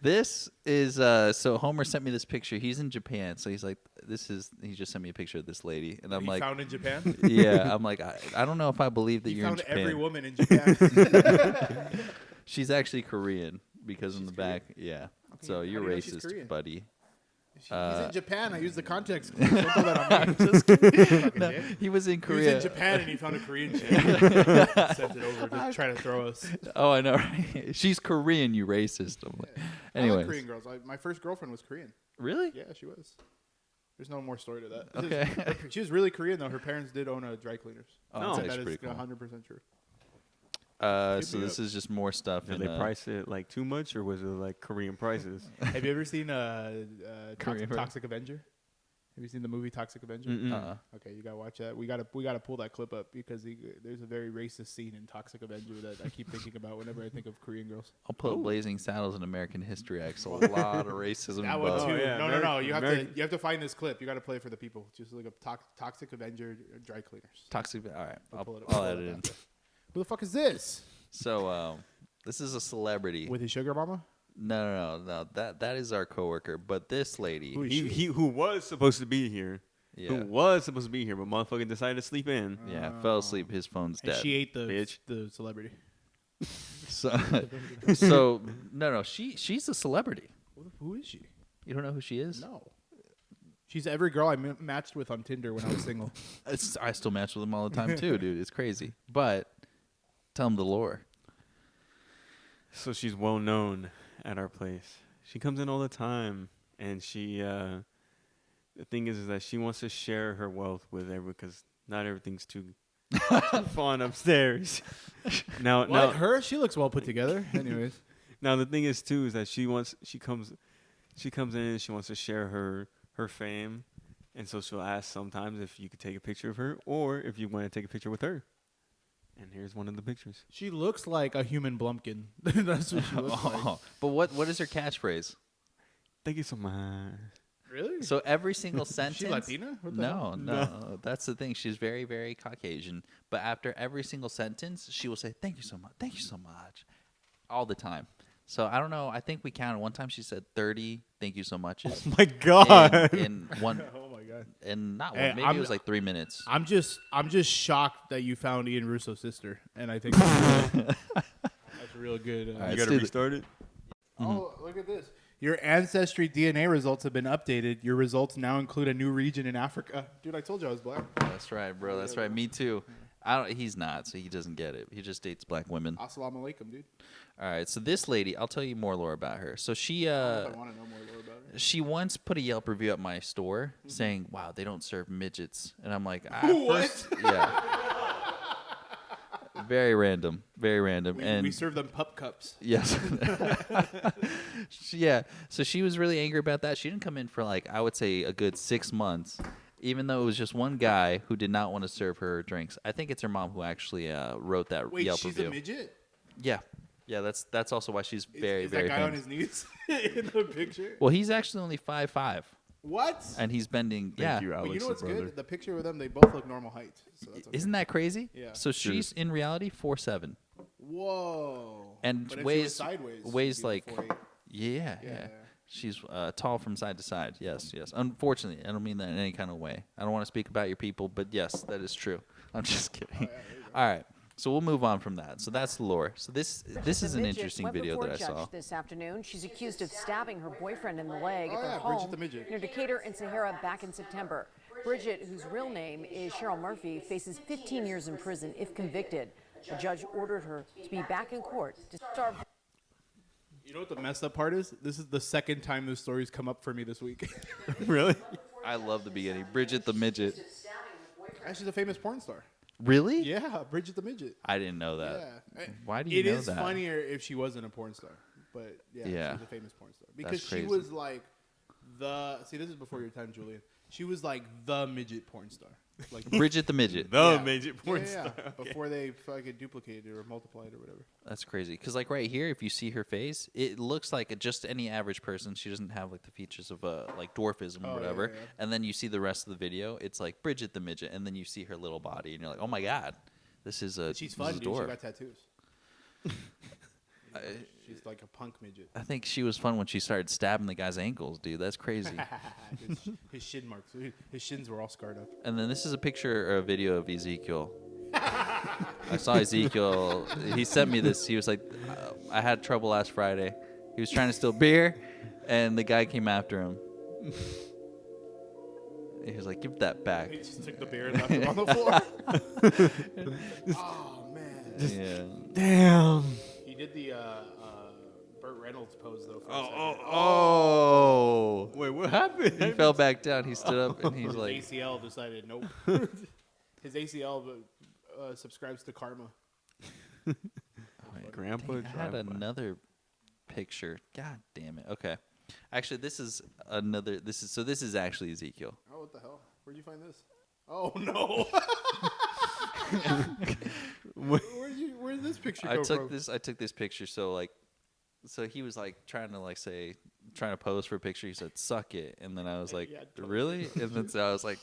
This is so Homer sent me this picture. He's in Japan, so he's like, he just sent me a picture of this lady, and I'm You like, found in Japan? yeah, I'm like, I don't know if I believe that You you're in found Japan. every woman in Japan. She's actually Korean because in the back, yeah. So you're do you know she's racist, Korean? buddy. He's in Japan. I use the context clues. Don't throw that on me. Just kidding. Fucking No, dick. he was in He was Korea. in Japan and he found a Korean chick. Sent it over to try to throw us. Oh, I know, right? She's Korean, you racist. I'm like, I anyways, like Korean girls. My first girlfriend was Korean. really? Yeah, she was. There's no more story to that. Okay. She was really Korean though. Her parents did own a dry cleaners. Oh, that's that actually is pretty cool. 100% true. So this is just more stuff. Did they price it like too much, or was it like Korean prices? Have you ever seen Korean Toxic Avenger? Have you seen the movie Toxic Avenger? Okay, you gotta watch that. We gotta pull that clip up because there's a very racist scene in Toxic Avenger that I keep thinking about whenever I think of Korean girls. I'll put Blazing Saddles in American History X. A lot of racism. That one involved. too. Oh, yeah, No. You American. have to find this clip. You got to play it for the people. Just look up Toxic Avenger dry cleaners. Toxic. All right, Pull it up. I'll add it in. Who the fuck is this? So this is a celebrity. With his sugar mama? No. That is our coworker. But this lady. Who was supposed to be here. Yeah. Who was supposed to be here, but motherfucker decided to sleep in. Yeah, fell asleep. His phone's And dead. she ate the Bitch. the celebrity. So no. She's a celebrity. Who is she? You don't know who she is? No. She's every girl I matched with on Tinder when I was single. I still match with them all the time too, dude. It's crazy. But tell them the lore. So she's well known at our place. She comes in all the time, and she. The thing is that she wants to share her wealth with everyone because not everything's too fun upstairs. Now, Her? She looks well put together. Anyways. now the thing is too is that she comes in and she wants to share her fame, and so she'll ask sometimes if you could take a picture of her or if you want to take a picture with her. And here's one of the pictures. She looks like a human blumpkin. That's what she looks like. But what is her catchphrase? Thank you so much. Really? So every single sentence. She Latina? What the hell? No. That's the thing. She's very, very Caucasian. But after every single sentence, she will say, "Thank you so much. Thank you so much," all the time. So I don't know. I think we counted one time. She said 30 "thank you so muches." Oh my God. In one. Oh my god. And not one. Hey, Maybe it was like 3 minutes. I'm just shocked that you found Ian Russo's sister, and I think that's real good. right, You let's gotta do restart it. Oh, look at this. Your ancestry DNA results have been updated. Your results now include a new region in Africa. Dude, I told you I was black. That's right, bro. That's right. Me too. He's not, so he doesn't get it. He just dates black women. Assalamu alaikum, dude. All right. So this lady, I'll tell you more lore about her. So she I want to know more about it. she once put a Yelp review at my store saying, "Wow, they don't serve midgets," and I'm like, What? yeah." Very random. Very random. We serve them pup cups. Yes. Yeah. So she was really angry about that. She didn't come in for like, I would say, a good 6 months, even though it was just one guy who did not want to serve her drinks. I think it's her mom who actually wrote that Wait, Yelp she's review. a midget? Yeah. Yeah, that's also why she's very, is very that guy on famous. his knees in the picture? Well, he's actually only 5'5", What? and he's bending. Yeah. you, But Alex, you know what's brother. good? The picture with them, they both look normal height. So that's okay. Isn't that crazy? Yeah. So she's in reality 4'7", Whoa. and But if she was weighs sideways, weighs she'd be like 4'8". yeah. She's tall from side to side. Yes. Unfortunately, I don't mean that in any kind of way. I don't want to speak about your people, but yes, that is true. I'm just kidding. All right. So we'll move on from that. So that's the lore. So this is an interesting video that I saw. This afternoon, she's accused of stabbing her boyfriend in the leg at their Bridget home the midget. near Decatur and Sahara back in September. Bridget, whose real name is Cheryl Murphy, faces 15 years in prison if convicted. The judge ordered her to be back in court to start. You know what the messed up part is? This is the second time this story's come up for me this week. Really? I love the beginning. Bridget the midget. She's a famous porn star. Really? Yeah, Bridget the midget. I didn't know that. Yeah. Why do you know It is that? funnier if she wasn't a porn star. But yeah, she's a famous porn star. Because she crazy. was like this is before your time, Julian. She was like the midget porn star. Like Bridget the midget. The midget porn yeah, star. before they fucking duplicated or multiplied or whatever. That's crazy. Because, like, right here, if you see her face, it looks like just any average person. She doesn't have, like, the features of, like, dwarfism or whatever. yeah. And then you see the rest of the video. It's, like, Bridget the midget. And then you see her little body. And you're like, oh, my God. This is a She's this fun, is a dude. She dwarf. got tattoos. She's like a punk midget. I think she was fun when she started stabbing the guy's ankles, dude. That's crazy. his shin marks. His shins were all scarred up. And then this is a picture or a video of Ezekiel. I saw Ezekiel. He sent me this. He was like, I had trouble last Friday. He was trying to steal beer, and the guy came after him. He was like, give that back. He just took the beer and left it on the floor. Oh, man. Yeah. Damn. He did the Burt Reynolds pose, though. For a second. Oh. Wait, what happened? He fell back down. He stood up, and he's His like, ACL decided nope. His ACL subscribes to karma. grandpa. Dang, I had drive by. another picture. God damn it. Okay. Actually, this is another. This is actually Ezekiel. Oh, what the hell? Where'd you find this? Oh no! Where'd this picture I go took from? I took this picture. So he was like trying to pose for a picture. He said, "Suck it," and then I was like, Yeah, totally. "Really?" And then so I was like,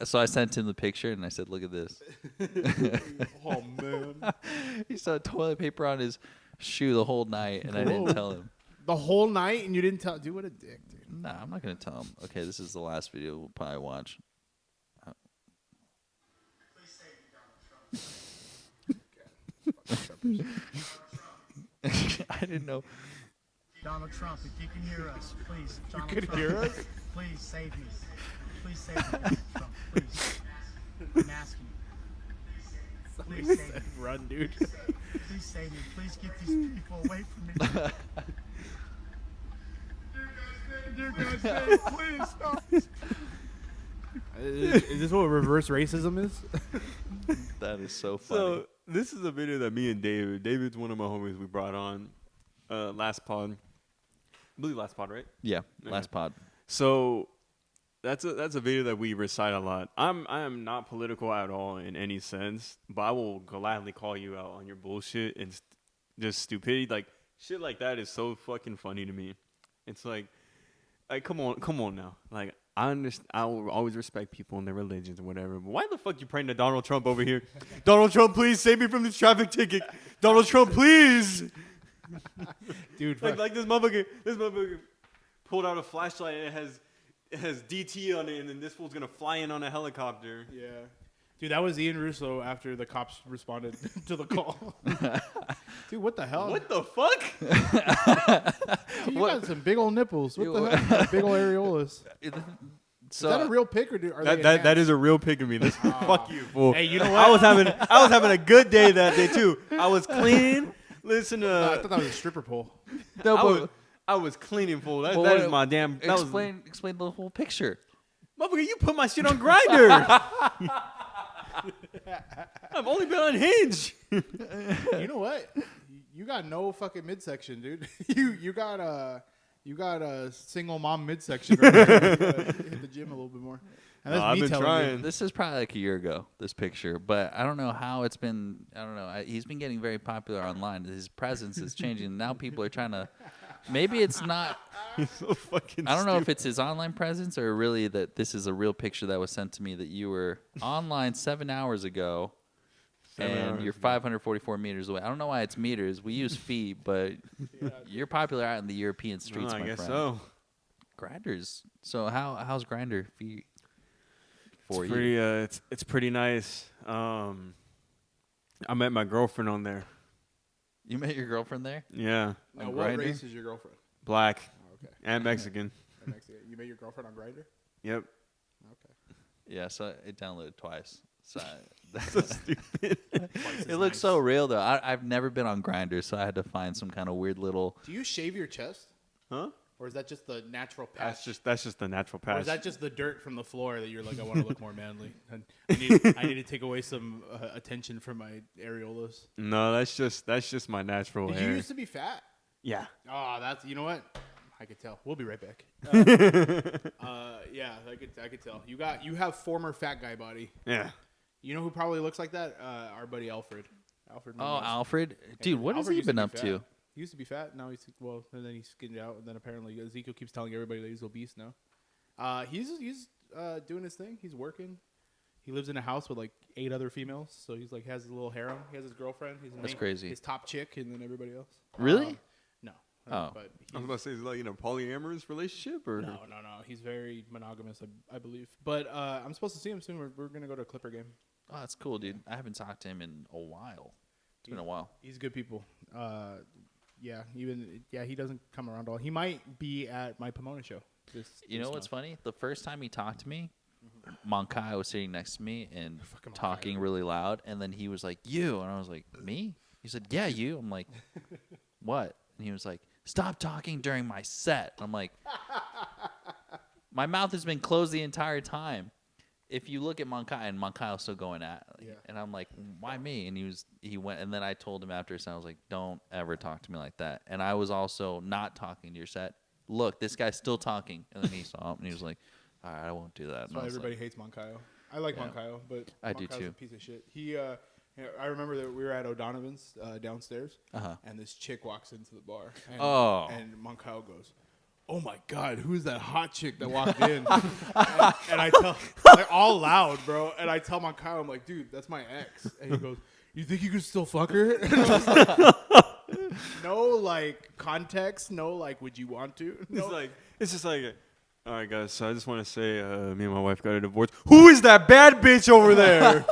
so I sent him the picture and I said, "Look at this." Oh man! He saw toilet paper on his shoe the whole night, and I didn't tell him. The whole night, and you didn't tell. Dude, what a dick, dude. Nah, I'm not gonna tell him. Okay, this is the last video we'll probably watch. I didn't know. Donald Trump, if you can hear us, please. Donald could Trump, hear us? Please save me. Please save me, Donald Trump. Please. I'm asking you. Please save me. Run, dude. Please save me. Please get these people away from me. Dear God, save, please stop. Is this what reverse racism is? That is so funny. So this is a video that me and David's one of my homies we brought on last pod. I believe last pod, right? Yeah, last pod. So that's a video that we recite a lot. I am not political at all in any sense, but I will gladly call you out on your bullshit and just stupidity. Like shit like that is so fucking funny to me. It's like come on now. Like I understand. I will always respect people and their religions and whatever. But why the fuck you praying to Donald Trump over here? Donald Trump, please save me from this traffic ticket. Donald Trump, please. Dude, Like this motherfucker pulled out a flashlight and it has DT on it, and then this fool's gonna fly in on a helicopter. yeah. Dude, that was Ian Russo after the cops responded to the call. Dude, what the hell? What the fuck? Dude, you got some big old nipples. What the hell? Big old areolas. So Is that a real pic or are they That is a real pic of me. This fuck you, fool. Hey, you know I what? was having a good day that day too. I was clean. Listen I to thought that was a stripper pole. I was cleaning, fool. That But is my damn. That was, explain the whole picture. motherfucker, you put my shit on Grindr. I've only been on Hinge. You know what? You got no fucking midsection, dude. You got a single mom midsection right there. You gotta hit the gym a little bit more. And that's No, I've me been telling trying. you. This is probably like a year ago, this picture, but I don't know how it's been. I don't know. He's been getting very popular online. His presence is changing. Now people are trying to. Maybe it's not. He's so fucking. I don't know if it's his online presence or really that this is a real picture that was sent to me that you were online 7 hours ago. 7 And hours you're ago. 544 meters away. I don't know why it's meters. We use feet, but you're popular out in the European streets, I my guess friend. so. Grinders. So how's Grinder for It's you? pretty. It's pretty nice. I met my girlfriend on there. You met your girlfriend there? Yeah, Now, on what Grindr? race is your girlfriend? black Oh, okay. and Mexican. You met your girlfriend on Grindr? Yep. Okay. Yeah, so it downloaded twice. So So stupid. it looks so real though. I've never been on Grindr, so I had to find some kind of weird little. Do you shave your chest? Huh? Or is that just the natural patch? That's just the natural Or patch. is that just the dirt from the floor that you're like, I want to look more manly? And I need to take away some attention from my areolas. No, that's just my natural Did hair. you used to be fat? Yeah. Oh, that's, you know what? I could tell. We'll be right back. Yeah, I could tell. You have former fat guy body. Yeah. You know who probably looks like that? Our buddy Alfred. Alfred. Oh, Munoz. Alfred, dude, what has Alfred he used to been be up fat. to? He used to be fat. Now he's and then he skinned out, and then apparently Ezekiel keeps telling everybody that he's obese now. He's doing his thing. He's working. He lives in a house with like 8 other females, so he's like has a little harem. He has his girlfriend. That's crazy. His top chick, and then everybody else. Really? No. Oh. But I was about to say, is it like in a polyamorous relationship or? no. He's very monogamous, I believe. But I'm supposed to see him soon. We're gonna go to a Clipper game. Oh, that's cool, dude. I haven't talked to him in a while. It's been a while. He's good people. He doesn't come around all. He might be at my Pomona show. You know what's funny? The first time he talked to me, Monkai was sitting next to me and talking really loud, and then he was like, "You," and I was like, "Me?" He said, "Yeah, you." I'm like, "What?" And he was like, "Stop talking during my set." I'm like, "My mouth has been closed the entire time." if you look at Monkai, and Monkai's still going at, Yeah. and I'm like, why me? And he went, and then I told him after, so I was like, don't ever talk to me like that. And I was also not talking to your set. Look, this guy's still talking, and then he saw him, and he was like, all right, I won't do that. That's And why I was everybody like, hates Moncayo. I like Yeah. Moncayo, but I do Moncayo's too. a piece of shit. I remember that we were at O'Donovan's downstairs, and this chick walks into the bar, and, Oh. and Moncayo goes, "Oh my God, who's that hot chick that walked in?" and I tell, like, all loud, bro, and I tell Moncayo, I'm like, "Dude, that's my ex," and he goes, "You think you could still fuck her?" And I was like, no, like, context, no, like, would you want to? No. It's just like, all right, guys. So I just want to say, me and my wife got a divorce. Who is that bad bitch over there?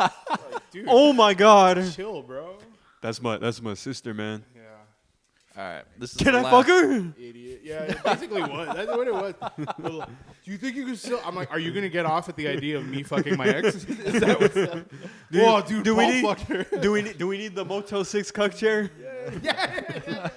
Dude, Oh my God. chill, bro. That's my sister, man. Yeah. all right, this is Can the I last- fuck her? Idiot. Yeah, it basically was. That's what it was. Do you think you can still? I'm like, are you gonna get off at the idea of me fucking my ex? Is that what's up? Whoa, dude, do we Paul need- fucked her. Do we need the Motel 6 cuck chair? yeah.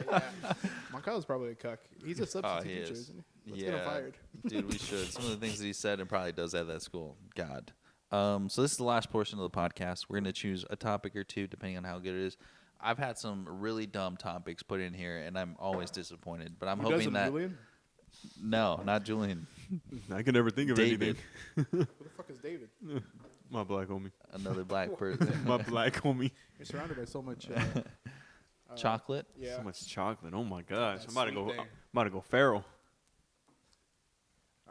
Moncayo's probably a cuck. He's a substitute he teacher, is. isn't he? Let's get him fired. Dude, we should. Some of the things that he said and probably does at that school. God. So this is the last portion of the podcast. We're going to choose a topic or two, depending on how good it is. I've had some really dumb topics put in here, and I'm always disappointed. But I'm Who does hoping him, that Julian? no, not Julian, I can never think of David, anything. Who the fuck is David? My black homie. another black person. My black homie. You're surrounded by so much. Chocolate. Yeah. So much chocolate. Oh my gosh. That I'm about to sweet go. thing. I'm about to go feral.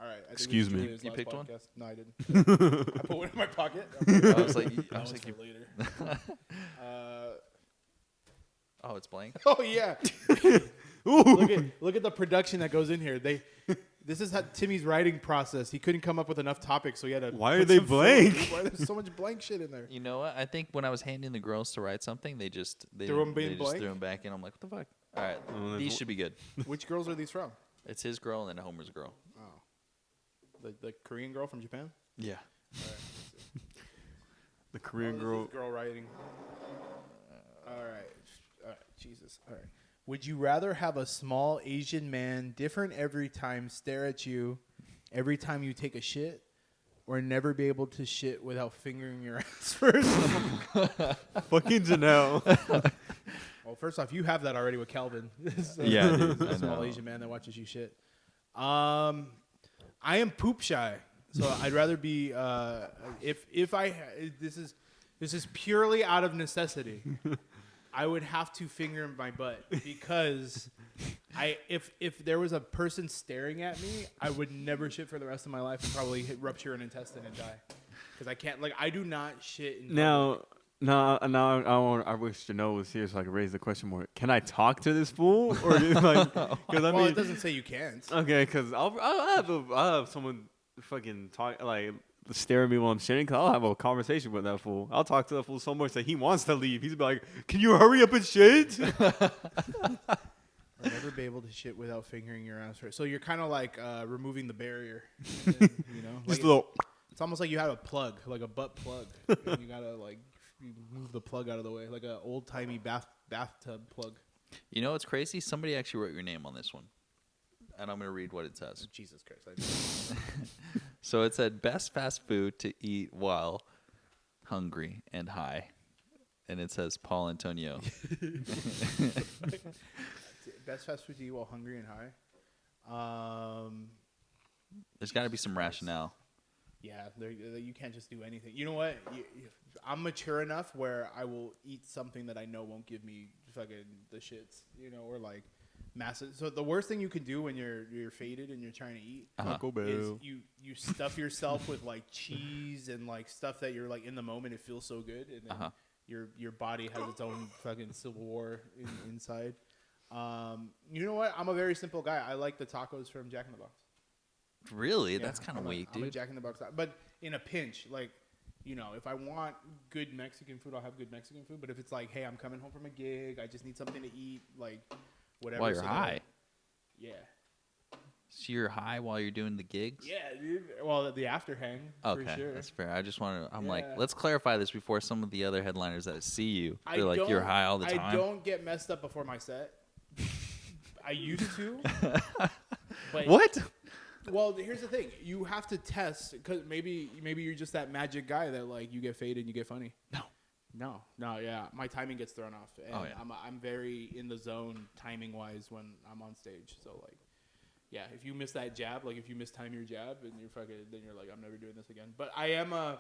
All right. I think Excuse it's me. Julian's You last picked one? podcast. No, I didn't. I put one in my pocket. I was like, That one's for later. oh, it's blank. Oh yeah. Look at the production that goes in here. This is how Timmy's writing process. He couldn't come up with enough topics, so he had to. Why put are they some blank? Why there's so much blank shit in there? You know what? I think when I was handing the girls to write something, they Threw 'em they in just blank? threw them back in. I'm like, what the fuck? All right, Oh, these that's- should be good. Which girls are these from? It's his girl and then Homer's girl. The Korean girl from Japan. Yeah. The Korean This girl. is girl writing. All right. Jesus. All right. Would you rather have a small Asian man, different every time, stare at you every time you take a shit, or never be able to shit without fingering your ass first? Fucking Janelle. Well, first off, you have that already with Calvin. So, Yeah, dude, a I small know. Asian man that watches you shit. I am poop shy, so I'd rather be. This is purely out of necessity. I would have to finger my butt because if there was a person staring at me, I would never shit for the rest of my life and probably rupture an intestine and die. Because I can't, like, I do not shit in public. Now, I wish Janelle was here so I could raise the question more. Can I talk to this fool? Or just like, because I Well, mean, it doesn't say you can't. okay, because I'll have someone fucking talk like stare at me while I'm shitting. Cause I'll have a conversation with that fool. I'll talk to that fool so much that he wants to leave. He's be like, "Can you hurry up and shit?" Or never be able to shit without fingering your ass first. So you're kind of like removing the barrier, you know? Just Like a little. it's almost like you have a plug, like a butt plug, and you gotta like you move the plug out of the way, like an old timey bathtub plug. You know what's crazy? Somebody actually wrote your name on this one. And I'm going to read what it says. Jesus Christ! So it said, best fast food to eat while hungry and high. And it says Paul Antonio. Best fast food to eat while hungry and high. There's got to be some rationale. Yeah, you can't just do anything. You know what? I'm mature enough where I will eat something that I know won't give me fucking the shits, you know, or like massive. So the worst thing you can do when you're faded and you're trying to eat Taco is Bell. you stuff yourself with like cheese and like stuff that you're like in the moment it feels so good, and then your body has its own fucking civil war inside. You know what? I'm a very simple guy. I like the tacos from Jack in the Box. Really? Yeah, That's kind of weak, I'm a dude. Jack in the Box guy. But in a pinch, like, you know, if I want good Mexican food, I'll have good Mexican food. But if it's like, hey, I'm coming home from a gig, I just need something to eat, like, whatever. While you're so then high. Yeah. So you're high while you're doing the gigs? Yeah, dude. Well, the after hang, Okay, for sure. that's fair. I just want to. I'm like, Yeah. let's clarify this before some of the other headliners that see you. I They're like, you're don't- high all the time. I don't get messed up before my set. I used to. But What? Well, here's the thing: you have to test because maybe you're just that magic guy that like you get faded and you get funny. No, yeah. My timing gets thrown off, and I'm very in the zone timing wise when I'm on stage. So like, yeah, if you miss that jab, like if you mistime your jab and then you're like, I'm never doing this again. But I am a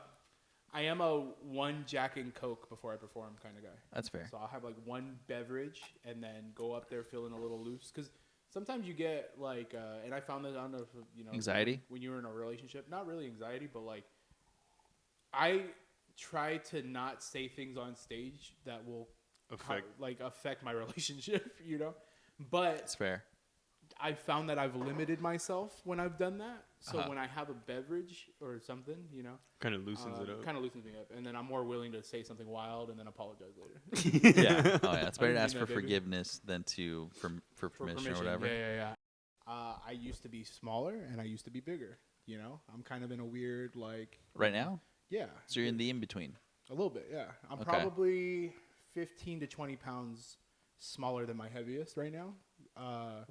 one Jack and Coke before I perform kind of guy. That's fair. So I'll have like one beverage and then go up there feeling a little loose because sometimes you get like, and I found that I don't know if anxiety when you're in a relationship, not really anxiety, but like I try to not say things on stage that will affect my relationship, but That's fair. I found that I've limited myself when I've done that. So when I have a beverage or something, kind of loosens it up. Kind of loosens me up, and then I'm more willing to say something wild and then apologize later. Yeah. Oh yeah. It's better to ask for forgiveness than for permission or whatever. Yeah. I used to be smaller and I used to be bigger. I'm kind of in a weird like. Right now? Yeah. So you're in the in between. A little bit, yeah. I'm Okay. probably 15 to 20 pounds smaller than my heaviest right now.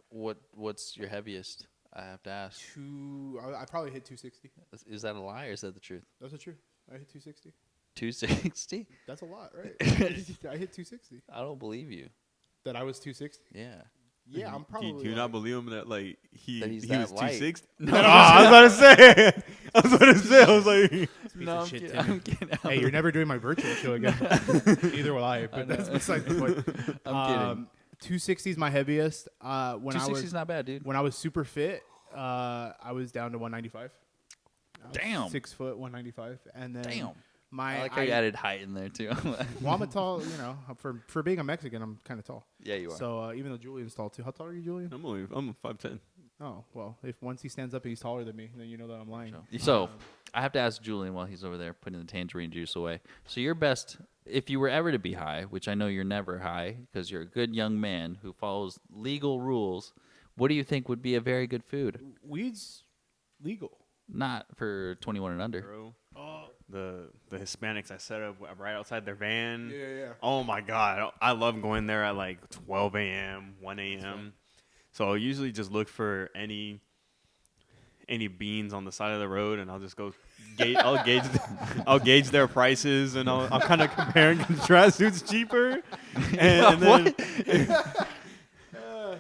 What's your heaviest? I have to ask. I probably hit 260. Is that a lie or is that the truth? That's the truth. I hit 260. 260? That's a lot, right? I hit 260. I don't believe you. That I was 260? Yeah. Yeah, I'm probably. Do you not believe him that like he That he's was that light? 260? No. I was about to say. I was like, No, I'm kidding. Hey, you're never doing my virtual show again. Neither will I, but that's besides the point. I'm kidding. 260 is my heaviest. When 260 is not bad, dude. When I was super fit, I was down to 195. Damn. 6 foot, 195, and then Damn. my I like how you added height in there too. well, I'm a tall. For being a Mexican, I'm kind of tall. Yeah, you are. So even though Julian's tall too, how tall are you, Julian? I'm 5'10". Oh well, if once he stands up and he's taller than me, then you know that I'm lying. So I have to ask Julian while he's over there putting the tangerine juice away. So your best, if you were ever to be high, which I know you're never high because you're a good young man who follows legal rules, what do you think would be a very good food? Weed's legal. Not for 21 and under. Bro. The Hispanics I set up right outside their van. Yeah. Oh my God, I love going there at like 12 a.m., 1 a.m. So I'll usually just look for any beans on the side of the road, and I'll just go I'll gauge their prices, and I'll kind of compare and contrast who's cheaper. And then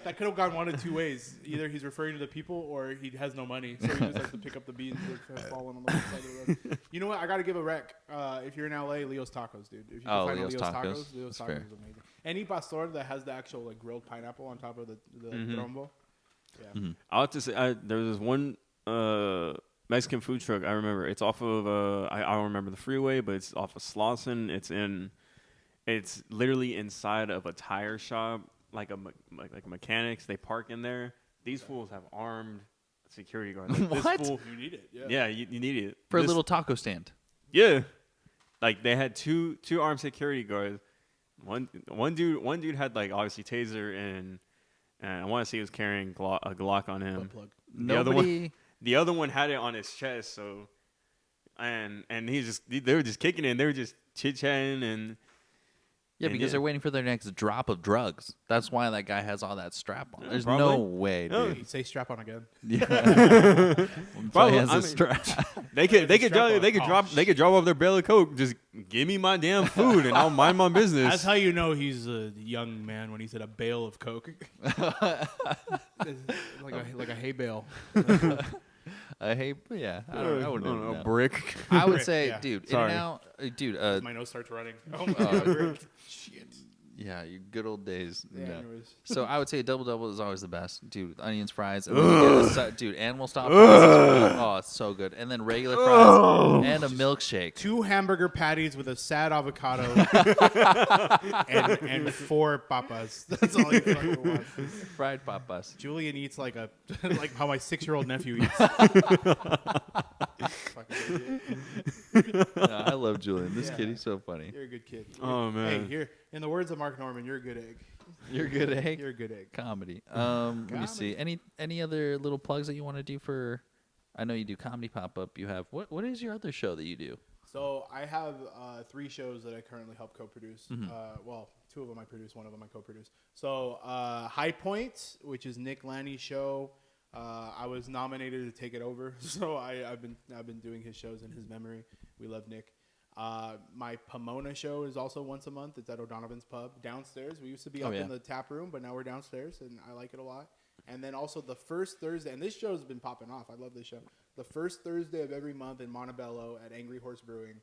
That could have gone one of two ways. Either he's referring to the people, or he has no money, so he just has to pick up the beans that have fallen on the side of the road. You know what? I got to give a rec. If you're in LA, Leo's Tacos, dude. If you can find Leo's Tacos. Leo's That's Tacos fair. is amazing. Any pastor that has the actual like grilled pineapple on top of the trombo. Yeah. Mm-hmm. I'll have to say there was this one Mexican food truck I remember. It's off of I don't remember the freeway, but it's off of Slauson. It's literally inside of a tire shop, like a mechanics. They park in there. These fools have armed security guards. Like, What? This fool, You need it. Yeah. yeah, you need it For a little taco stand. Yeah, like they had two armed security guards. One dude had like obviously taser and I want to say he was carrying a Glock on him. Plug. The other one had it on his chest. So, and they were just kicking it. And they were just chit chatting and. Yeah, because they're waiting for their next drop of drugs. That's why that guy has all that strap on. There's probably. no way, No. dude. Say strap on again. Yeah. Probably, He has I a mean- strap. They could strap on. drop off their barrel of Coke. Just give me my damn food and I'll mind my business. That's how you know he's a young man when he said a bale of coke. like a hay bale. I hate, yeah. I wouldn't know. a brick. I would Brick, say, yeah. dude, in Sorry. and out, dude. My nose starts running. Oh my god. Shit. Yeah, you good old days. Yeah, Yeah. anyways. So I would say a double is always the best, dude. Onions, fries, and then you get dude, animal style fries. Oh, it's so good. And then regular fries and a milkshake. 2 hamburger patties with a sad avocado and 4 papas. That's all you fucking want. Fried papas. Julian eats like how my 6-year-old nephew eats. Fucking idiot. No, I love Julian. This Yeah. kid, he's so funny. You're a good kid. Oh, man. Hey, here in the words of Mark Norman, you're a good egg. You're a good egg. You're a good egg. Comedy. Let me see. Any other little plugs that you want to do for? I know you do comedy pop up. You have what is your other show that you do? So I have 3 shows that I currently help co-produce. Well, 2 of them I produce, 1 of them I co-produce. So High Point, which is Nick Lanny's show, I was nominated to take it over, so I've been doing his shows in his memory. We love Nick. My Pomona show is also once a month. It's at O'Donovan's Pub downstairs. We used to be up in the tap room, but now we're downstairs, and I like it a lot. And then also the first Thursday, and this show's been popping off. I love this show. The first Thursday of every month in Montebello at Angry Horse Brewing.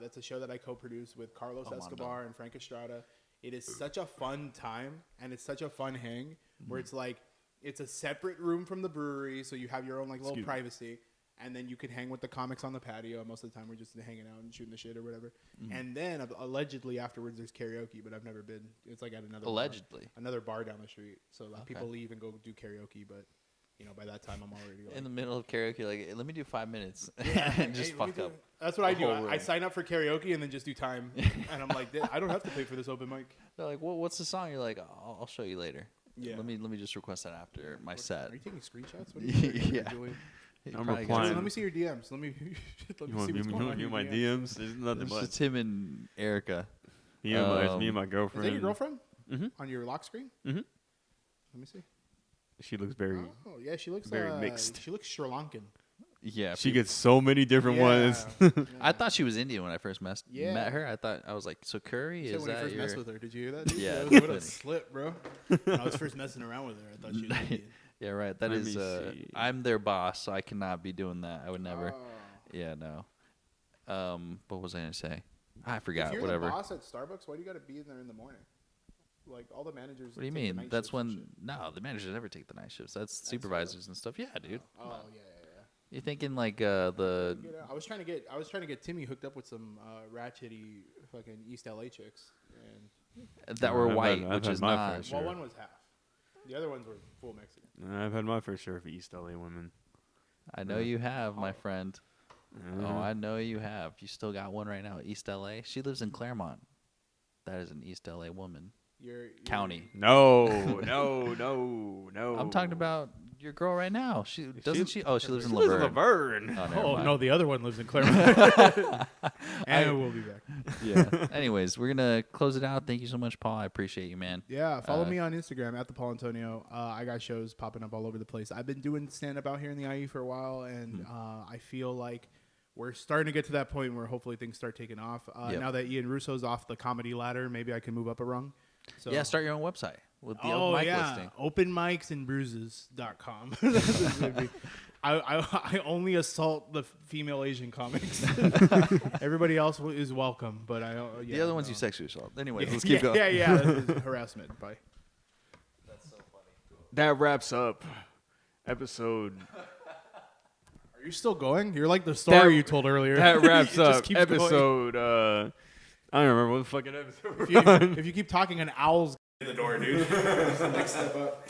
That's a show that I co-produce with Carlos Escobar and Frank Estrada. It is such a fun time, and it's such a fun hang where it's like it's a separate room from the brewery, so you have your own like little privacy. And then you can hang with the comics on the patio. Most of the time, we're just hanging out and shooting the shit or whatever. And then allegedly afterwards, there's karaoke, but I've never been. It's like at another bar down the street. So like people leave and go do karaoke, but by that time I'm already like, in the middle of karaoke. Like, let me do 5 minutes and just fuck up. That's what I do. I sign up for karaoke and then just do time, and I'm like, I don't have to pay for this open mic. They're like, well, what's the song? You're like, I'll show you later. Yeah. Let me just request that after my set. Are you taking screenshots? What are you doing? I'm replying. Let me see your DMs. Let me see what's going on. You my DMs? There's nothing It's much. just him and Erica. Me and my girlfriend. Is that your girlfriend? Mm-hmm. On your lock screen? Mm-hmm. Let me see. She looks very. Oh yeah, she looks very mixed. She looks Sri Lankan. Yeah. She gets so many different ones. I thought she was Indian when I first met her. I was like, so curry is when that you first your... messed with her? Did you hear that? Dude? Yeah, What a slip, bro. When I was first messing around with her, I thought she was Indian. Yeah, right. That Let is. me see. I'm their boss, so I cannot be doing that. I would never. Oh. Yeah, no. What was I gonna say? I forgot. If you're Whatever. the boss at Starbucks, why do you got to be in there in the morning? Like all the managers. What do you take the mean? night That's shifts and when shit. no, the managers never take the night shifts. That's supervisors and stuff. Yeah, dude. Oh yeah. You're thinking like the I was trying to get Timmy hooked up with some ratchety fucking East LA chicks, and that were I've white, had which is my not. first. well, Sure. one was half. The other ones were full Mexican. I've had my first share of East LA women. I know you have, my friend. Mhm. Oh, I know you have. You still got one right now, East LA. She lives in Claremont. That is an East LA woman. You're County. No. I'm talking about your girl right now. She lives in She lives in Laverne. Laverne. Oh, never Oh mind. no, the other one lives in Claremont. And we'll be back. Yeah. Anyways, we're gonna close it out. Thank you so much, Paul. I appreciate you, man. Yeah, follow me on Instagram at the Paul Antonio. I got shows popping up all over the place. I've been doing stand up out here in the IE for a while, and I feel like we're starting to get to that point where hopefully things start taking off. Yep. Now that Ian Russo's off the comedy ladder, maybe I can move up a rung. So, Yeah, start your own website with the oh, open mic yeah. listing. Openmicsandbruises.com. That's what it's gonna be. I only assault the female Asian comics. Everybody else is welcome, but The other ones you sexually assault. Anyways, let's yeah, keep going. Yeah, that's harassment. Bye. That wraps up episode. Are you still going? You're like the story you told earlier. That wraps It just up keeps going. episode. I don't remember what the fucking episode. If you keep talking, an owl's in the door, dude. Next step up.